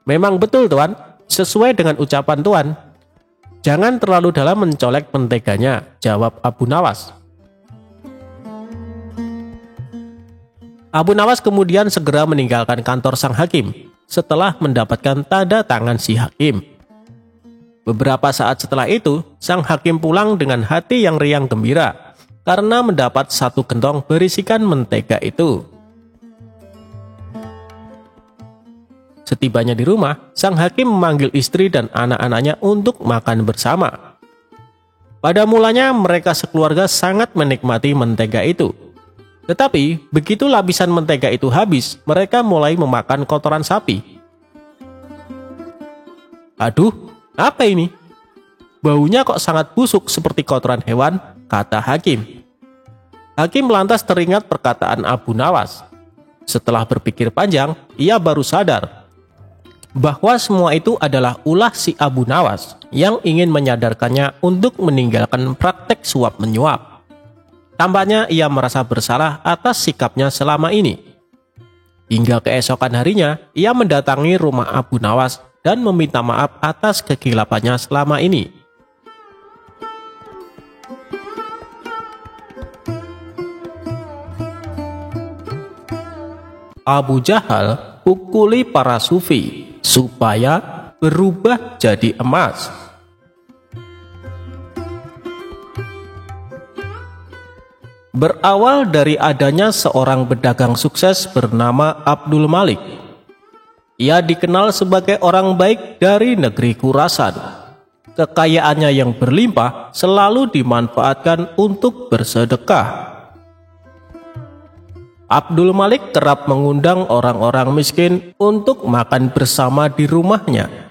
"Memang betul Tuan, sesuai dengan ucapan Tuan. Jangan terlalu dalam mencolek menteganya," jawab Abu Nawas. Abu Nawas kemudian segera meninggalkan kantor sang hakim setelah mendapatkan tanda tangan si hakim. Beberapa saat setelah itu, sang hakim pulang dengan hati yang riang gembira karena mendapat satu gentong berisikan mentega itu. Setibanya di rumah, sang hakim memanggil istri dan anak-anaknya untuk makan bersama. Pada mulanya mereka sekeluarga sangat menikmati mentega itu. Tetapi begitu lapisan mentega itu habis, mereka mulai memakan kotoran sapi. "Aduh, apa ini? Baunya kok sangat busuk seperti kotoran hewan," kata hakim. Hakim lantas teringat perkataan Abu Nawas. Setelah berpikir panjang, ia baru sadar bahwa semua itu adalah ulah si Abu Nawas yang ingin menyadarkannya untuk meninggalkan praktek suap menyuap. Tampaknya ia merasa bersalah atas sikapnya selama ini. Hingga keesokan harinya, ia mendatangi rumah Abu Nawas dan meminta maaf atas kegilapannya selama ini. Abu Jahal pukuli para sufi supaya berubah jadi emas. Berawal dari adanya seorang pedagang sukses bernama Abdul Malik. Ia dikenal sebagai orang baik dari negeri Khurasan. Kekayaannya yang berlimpah selalu dimanfaatkan untuk bersedekah. Abdul Malik kerap mengundang orang-orang miskin untuk makan bersama di rumahnya.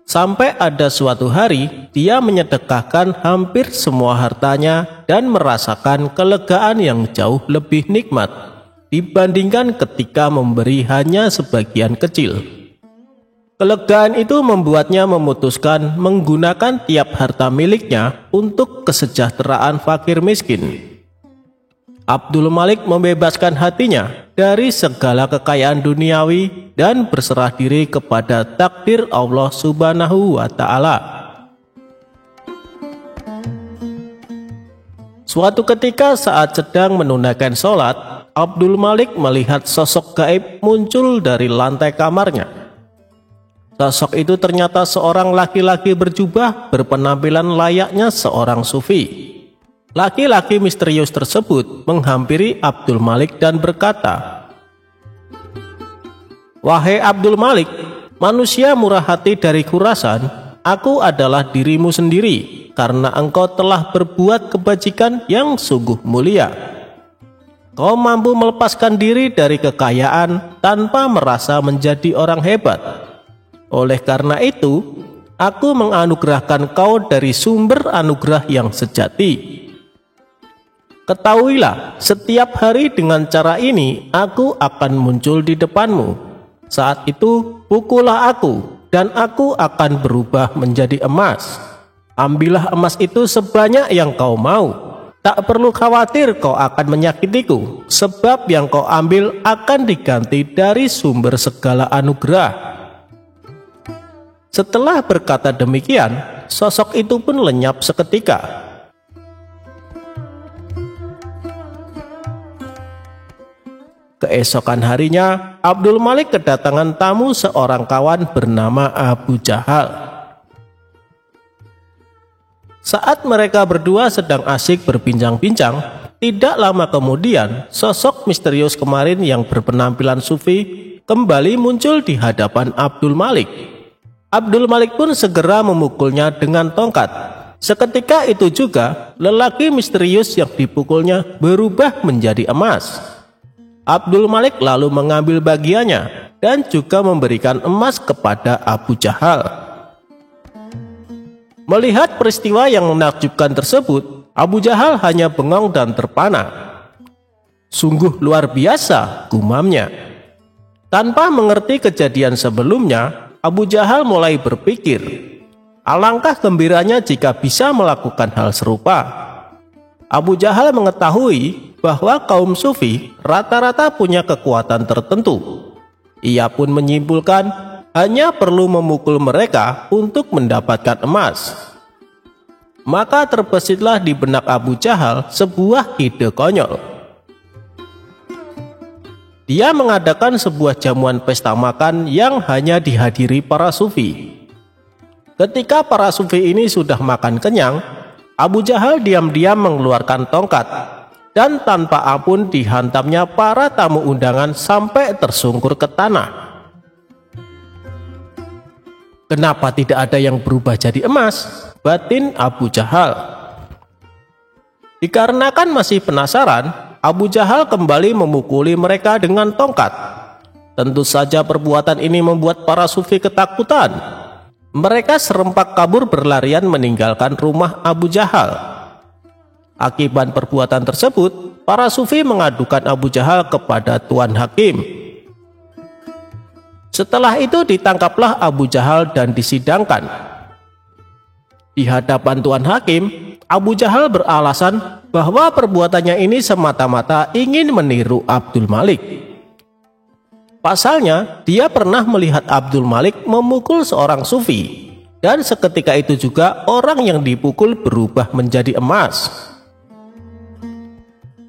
Sampai ada suatu hari, dia menyedekahkan hampir semua hartanya dan merasakan kelegaan yang jauh lebih nikmat dibandingkan ketika memberi hanya sebagian kecil. Kelegaan itu membuatnya memutuskan menggunakan tiap harta miliknya untuk kesejahteraan fakir miskin. Abdul Malik membebaskan hatinya dari segala kekayaan duniawi dan berserah diri kepada takdir Allah Subhanahu wa Ta'ala. Suatu ketika saat sedang menunaikan sholat, Abdul Malik melihat sosok gaib muncul dari lantai kamarnya. Sosok itu ternyata seorang laki-laki berjubah berpenampilan layaknya seorang sufi. Laki-laki misterius tersebut menghampiri Abdul Malik dan berkata, "Wahai Abdul Malik, manusia murah hati dari Khurasan, aku adalah dirimu sendiri karena engkau telah berbuat kebajikan yang sungguh mulia. Kau mampu melepaskan diri dari kekayaan tanpa merasa menjadi orang hebat. Oleh karena itu, aku menganugerahkan kau dari sumber anugerah yang sejati. Ketahuilah, setiap hari dengan cara ini aku akan muncul di depanmu. Saat itu pukullah aku dan aku akan berubah menjadi emas. Ambillah emas itu sebanyak yang kau mau. Tak perlu khawatir kau akan menyakitiku, sebab yang kau ambil akan diganti dari sumber segala anugerah." Setelah berkata demikian, sosok itu pun lenyap seketika. Keesokan harinya, Abdul Malik kedatangan tamu seorang kawan bernama Abu Jahal. Saat mereka berdua sedang asik berbincang-bincang, tidak lama kemudian sosok misterius kemarin yang berpenampilan sufi kembali muncul di hadapan Abdul Malik. Abdul Malik pun segera memukulnya dengan tongkat. Seketika itu juga, lelaki misterius yang dipukulnya berubah menjadi emas. Abdul Malik lalu mengambil bagiannya dan juga memberikan emas kepada Abu Jahal. Melihat peristiwa yang menakjubkan tersebut, Abu Jahal hanya bengong dan terpana. "Sungguh luar biasa," gumamnya. Tanpa mengerti kejadian sebelumnya, Abu Jahal mulai berpikir, alangkah gembiranya jika bisa melakukan hal serupa. Abu Jahal mengetahui bahwa kaum sufi rata-rata punya kekuatan tertentu. Ia pun menyimpulkan hanya perlu memukul mereka untuk mendapatkan emas. Maka terbesitlah di benak Abu Jahal sebuah ide konyol. Dia mengadakan sebuah jamuan pesta makan yang hanya dihadiri para sufi. Ketika para sufi ini sudah makan kenyang, Abu Jahal diam-diam mengeluarkan tongkat dan tanpa ampun dihantamnya para tamu undangan sampai tersungkur ke tanah. Kenapa tidak ada yang berubah jadi emas? Batin Abu Jahal. Dikarenakan masih penasaran, Abu Jahal kembali memukuli mereka dengan tongkat. Tentu saja perbuatan ini membuat para sufi ketakutan. Mereka serempak kabur berlarian meninggalkan rumah Abu Jahal. Akibat perbuatan tersebut, para sufi mengadukan Abu Jahal kepada Tuan Hakim. Setelah itu ditangkaplah Abu Jahal dan disidangkan. Di hadapan Tuan Hakim, Abu Jahal beralasan bahwa perbuatannya ini semata-mata ingin meniru Abdul Malik. Pasalnya, dia pernah melihat Abdul Malik memukul seorang sufi, dan seketika itu juga orang yang dipukul berubah menjadi emas.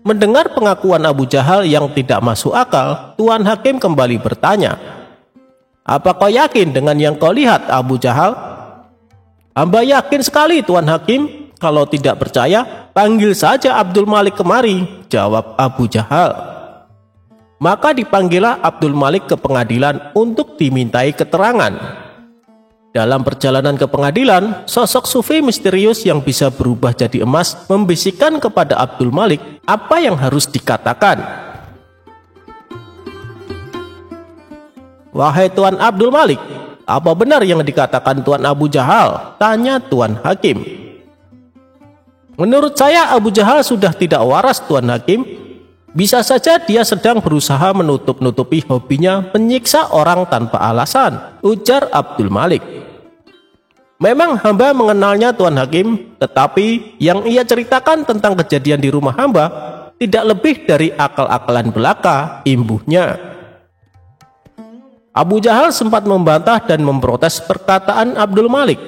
Mendengar pengakuan Abu Jahal yang tidak masuk akal, Tuan Hakim kembali bertanya, "Apa kau yakin dengan yang kau lihat, Abu Jahal?" "Hamba yakin sekali, Tuan Hakim. Kalau tidak percaya, panggil saja Abdul Malik kemari," jawab Abu Jahal. Maka dipanggillah Abdul Malik ke pengadilan untuk dimintai keterangan. Dalam perjalanan ke pengadilan, sosok sufi misterius yang bisa berubah jadi emas membisikkan kepada Abdul Malik apa yang harus dikatakan. "Wahai Tuan Abdul Malik, apa benar yang dikatakan Tuan Abu Jahal?" tanya Tuan Hakim. "Menurut saya Abu Jahal sudah tidak waras, Tuan Hakim. Bisa saja dia sedang berusaha menutup-nutupi hobinya menyiksa orang tanpa alasan," ujar Abdul Malik. "Memang hamba mengenalnya, Tuan Hakim, tetapi yang ia ceritakan tentang kejadian di rumah hamba tidak lebih dari akal-akalan belaka," imbuhnya. Abu Jahal sempat membantah dan memprotes perkataan Abdul Malik.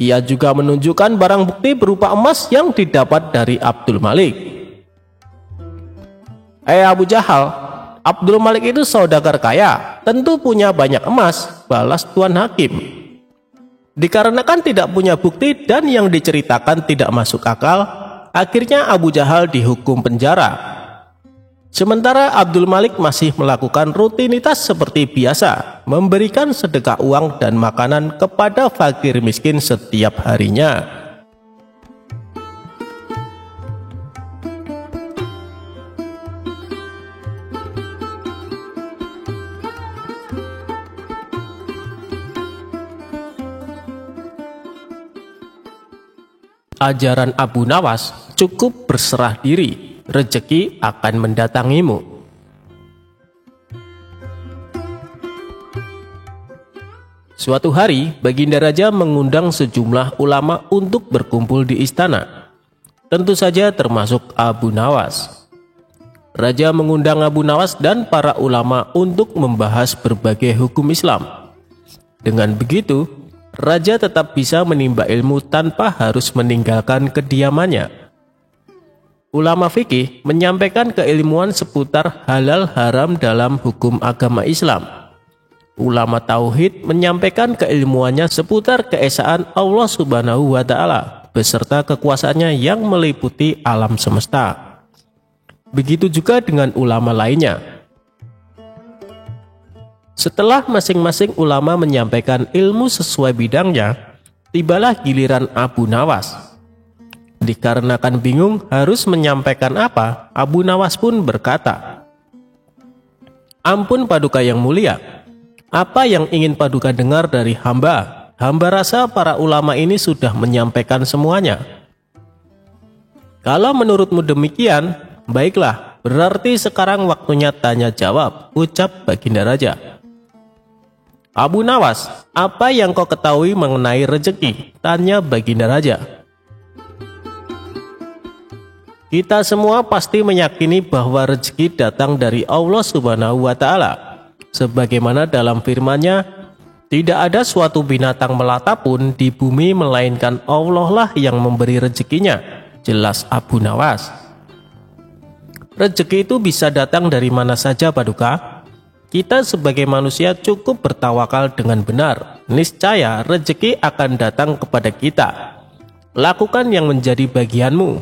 Ia juga menunjukkan barang bukti berupa emas yang didapat dari Abdul Malik. Abu Jahal, Abdul Malik itu saudagar kaya, tentu punya banyak emas," balas Tuan Hakim. Dikarenakan tidak punya bukti dan yang diceritakan tidak masuk akal, akhirnya Abu Jahal dihukum penjara. Sementara Abdul Malik masih melakukan rutinitas seperti biasa, memberikan sedekah uang dan makanan kepada fakir miskin setiap harinya. Ajaran Abu Nawas cukup berserah diri. Rezeki akan mendatangimu. Suatu hari, Baginda Raja mengundang sejumlah ulama untuk berkumpul di istana. Tentu saja termasuk Abu Nawas. Raja mengundang Abu Nawas dan para ulama untuk membahas berbagai hukum Islam. Dengan begitu, Raja tetap bisa menimba ilmu tanpa harus meninggalkan kediamannya. Ulama fikih menyampaikan keilmuan seputar halal haram dalam hukum agama Islam. Ulama tauhid menyampaikan keilmuannya seputar keesaan Allah Subhanahu wa Ta'ala beserta kekuasaannya yang meliputi alam semesta. Begitu juga dengan ulama lainnya. Setelah masing-masing ulama menyampaikan ilmu sesuai bidangnya, tibalah giliran Abu Nawas. Dikarenakan bingung harus menyampaikan apa, Abu Nawas pun berkata, "Ampun Paduka yang mulia, apa yang ingin Paduka dengar dari hamba? Hamba rasa para ulama ini sudah menyampaikan semuanya." "Kalau menurutmu demikian, baiklah, berarti sekarang waktunya tanya jawab," ucap Baginda Raja. "Abu Nawas, apa yang kau ketahui mengenai rezeki?" tanya Baginda Raja. "Kita semua pasti meyakini bahwa rezeki datang dari Allah Subhanahu wa Ta'ala. Sebagaimana dalam firman-Nya, tidak ada suatu binatang melata pun di bumi melainkan Allah lah yang memberi rezekinya," jelas Abu Nawas. Rezeki itu bisa datang dari mana saja, Paduka. Kita sebagai manusia cukup bertawakal dengan benar. Niscaya rezeki akan datang kepada kita. Lakukan yang menjadi bagianmu.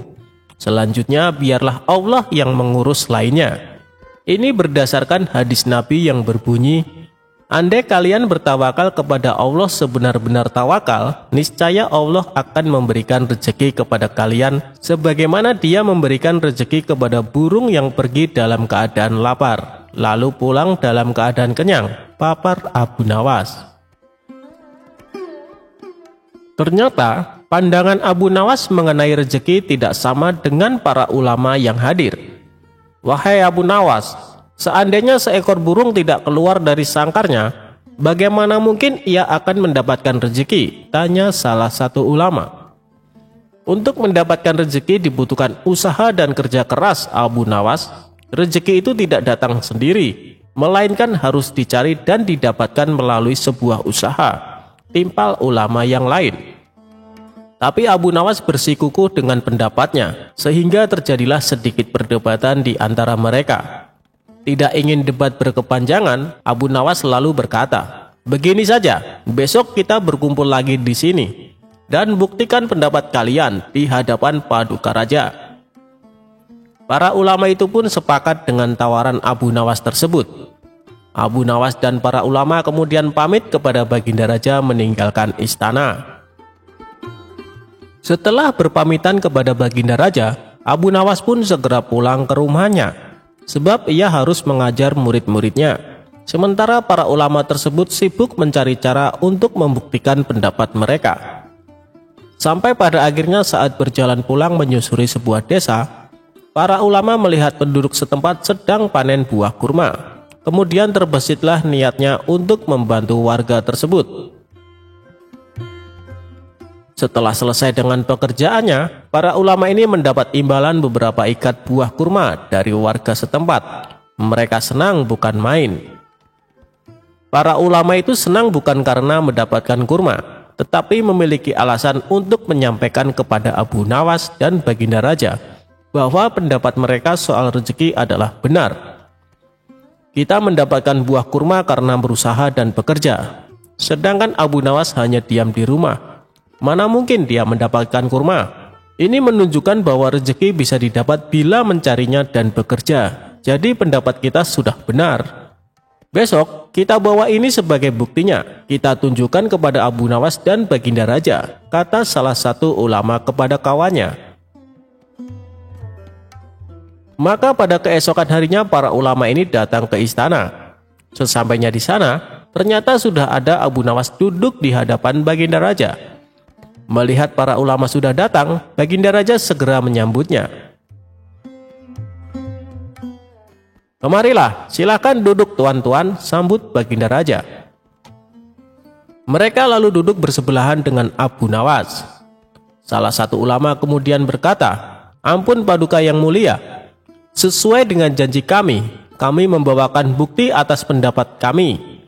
Selanjutnya biarlah Allah yang mengurus lainnya. Ini berdasarkan hadis Nabi yang berbunyi, andai kalian bertawakal kepada Allah sebenar-benar tawakal, niscaya Allah akan memberikan rezeki kepada kalian sebagaimana Dia memberikan rezeki kepada burung yang pergi dalam keadaan lapar, lalu pulang dalam keadaan kenyang. Papar Abu Nawas. Ternyata pandangan Abu Nawas mengenai rezeki tidak sama dengan para ulama yang hadir. Wahai Abu Nawas, seandainya seekor burung tidak keluar dari sangkarnya, bagaimana mungkin ia akan mendapatkan rezeki? Tanya salah satu ulama. Untuk mendapatkan rezeki dibutuhkan usaha dan kerja keras, Abu Nawas. Rezeki itu tidak datang sendiri, melainkan harus dicari dan didapatkan melalui sebuah usaha. Timpal ulama yang lain. Tapi Abu Nawas bersikukuh dengan pendapatnya, sehingga terjadilah sedikit perdebatan di antara mereka. Tidak ingin debat berkepanjangan, Abu Nawas lalu berkata, begini saja, besok kita berkumpul lagi di sini, dan buktikan pendapat kalian di hadapan Paduka Raja. Para ulama itu pun sepakat dengan tawaran Abu Nawas tersebut. Abu Nawas dan para ulama kemudian pamit kepada Baginda Raja meninggalkan istana. Setelah berpamitan kepada Baginda Raja, Abu Nawas pun segera pulang ke rumahnya, sebab ia harus mengajar murid-muridnya. Sementara para ulama tersebut sibuk mencari cara untuk membuktikan pendapat mereka. Sampai pada akhirnya saat berjalan pulang menyusuri sebuah desa, para ulama melihat penduduk setempat sedang panen buah kurma. Kemudian terbesitlah niatnya untuk membantu warga tersebut. Setelah selesai dengan pekerjaannya, para ulama ini mendapat imbalan beberapa ikat buah kurma dari warga setempat. Mereka senang bukan main. Para ulama itu senang bukan karena mendapatkan kurma, tetapi memiliki alasan untuk menyampaikan kepada Abu Nawas dan Baginda Raja bahwa pendapat mereka soal rezeki adalah benar. Kita mendapatkan buah kurma karena berusaha dan bekerja, sedangkan Abu Nawas hanya diam di rumah. Mana mungkin dia mendapatkan kurma? Ini menunjukkan bahwa rezeki bisa didapat bila mencarinya dan bekerja. Jadi pendapat kita sudah benar. Besok kita bawa ini sebagai buktinya. Kita tunjukkan kepada Abu Nawas dan Baginda Raja, kata salah satu ulama kepada kawannya. Maka pada keesokan harinya para ulama ini datang ke istana. Sesampainya di sana, ternyata sudah ada Abu Nawas duduk di hadapan Baginda Raja. Melihat para ulama sudah datang, Baginda Raja segera menyambutnya. Kemarilah, silakan duduk tuan-tuan, sambut Baginda Raja. Mereka lalu duduk bersebelahan dengan Abu Nawas. Salah satu ulama kemudian berkata, ampun Paduka yang mulia, sesuai dengan janji kami membawakan bukti atas pendapat kami.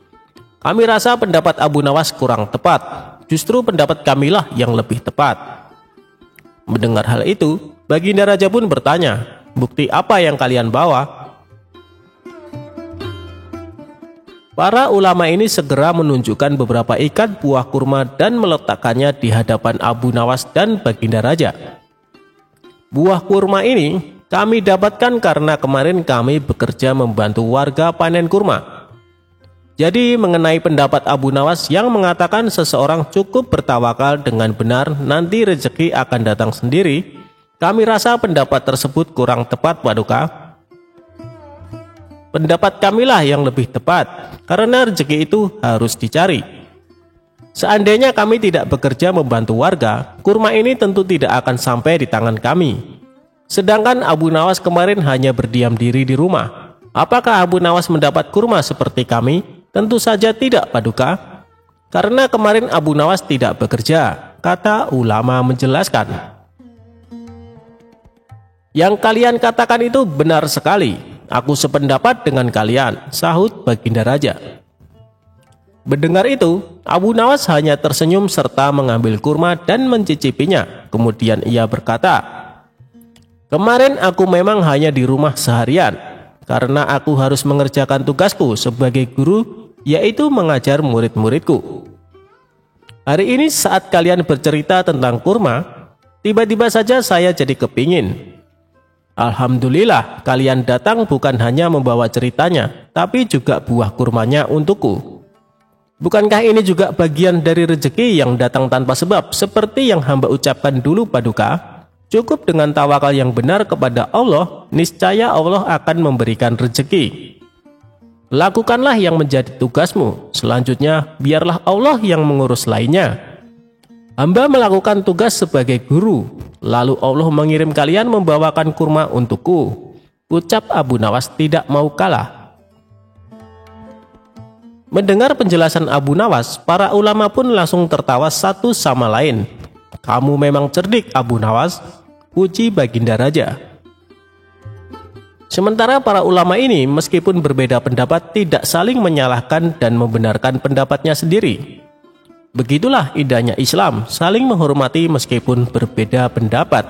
Kami rasa pendapat Abu Nawas kurang tepat. Justru pendapat kamilah yang lebih tepat. Mendengar hal itu, Baginda Raja pun bertanya, bukti apa yang kalian bawa? Para ulama ini segera menunjukkan beberapa ikat buah kurma dan meletakkannya di hadapan Abu Nawas dan Baginda Raja. Buah kurma ini kami dapatkan karena kemarin kami bekerja membantu warga panen kurma. Jadi mengenai pendapat Abu Nawas yang mengatakan seseorang cukup bertawakal dengan benar nanti rezeki akan datang sendiri, kami rasa pendapat tersebut kurang tepat Paduka. Pendapat kamilah yang lebih tepat, karena rezeki itu harus dicari. Seandainya kami tidak bekerja membantu warga, kurma ini tentu tidak akan sampai di tangan kami. Sedangkan Abu Nawas kemarin hanya berdiam diri di rumah. Apakah Abu Nawas mendapat kurma seperti kami? Tentu saja tidak Paduka. Karena kemarin Abu Nawas tidak bekerja, kata ulama menjelaskan. Yang kalian katakan itu benar sekali. Aku sependapat dengan kalian, sahut Baginda Raja. Mendengar itu, Abu Nawas hanya tersenyum serta mengambil kurma dan mencicipinya. Kemudian ia berkata, Kemarin aku memang hanya di rumah seharian, karena aku harus mengerjakan tugasku sebagai guru, yaitu mengajar murid-muridku. Hari ini saat kalian bercerita tentang kurma, tiba-tiba saja saya jadi kepingin. Alhamdulillah kalian datang bukan hanya membawa ceritanya, tapi juga buah kurmanya untukku. Bukankah ini juga bagian dari rezeki yang datang tanpa sebab, seperti yang hamba ucapkan dulu Paduka? Cukup dengan tawakal yang benar kepada Allah, niscaya Allah akan memberikan rezeki. Lakukanlah yang menjadi tugasmu, selanjutnya biarlah Allah yang mengurus lainnya. Hamba melakukan tugas sebagai guru, lalu Allah mengirim kalian membawakan kurma untukku. Ucap Abu Nawas tidak mau kalah. Mendengar penjelasan Abu Nawas, para ulama pun langsung tertawa satu sama lain. Kamu memang cerdik Abu Nawas, puji Baginda Raja. Sementara para ulama ini meskipun berbeda pendapat tidak saling menyalahkan dan membenarkan pendapatnya sendiri. Begitulah indahnya Islam, saling menghormati meskipun berbeda pendapat.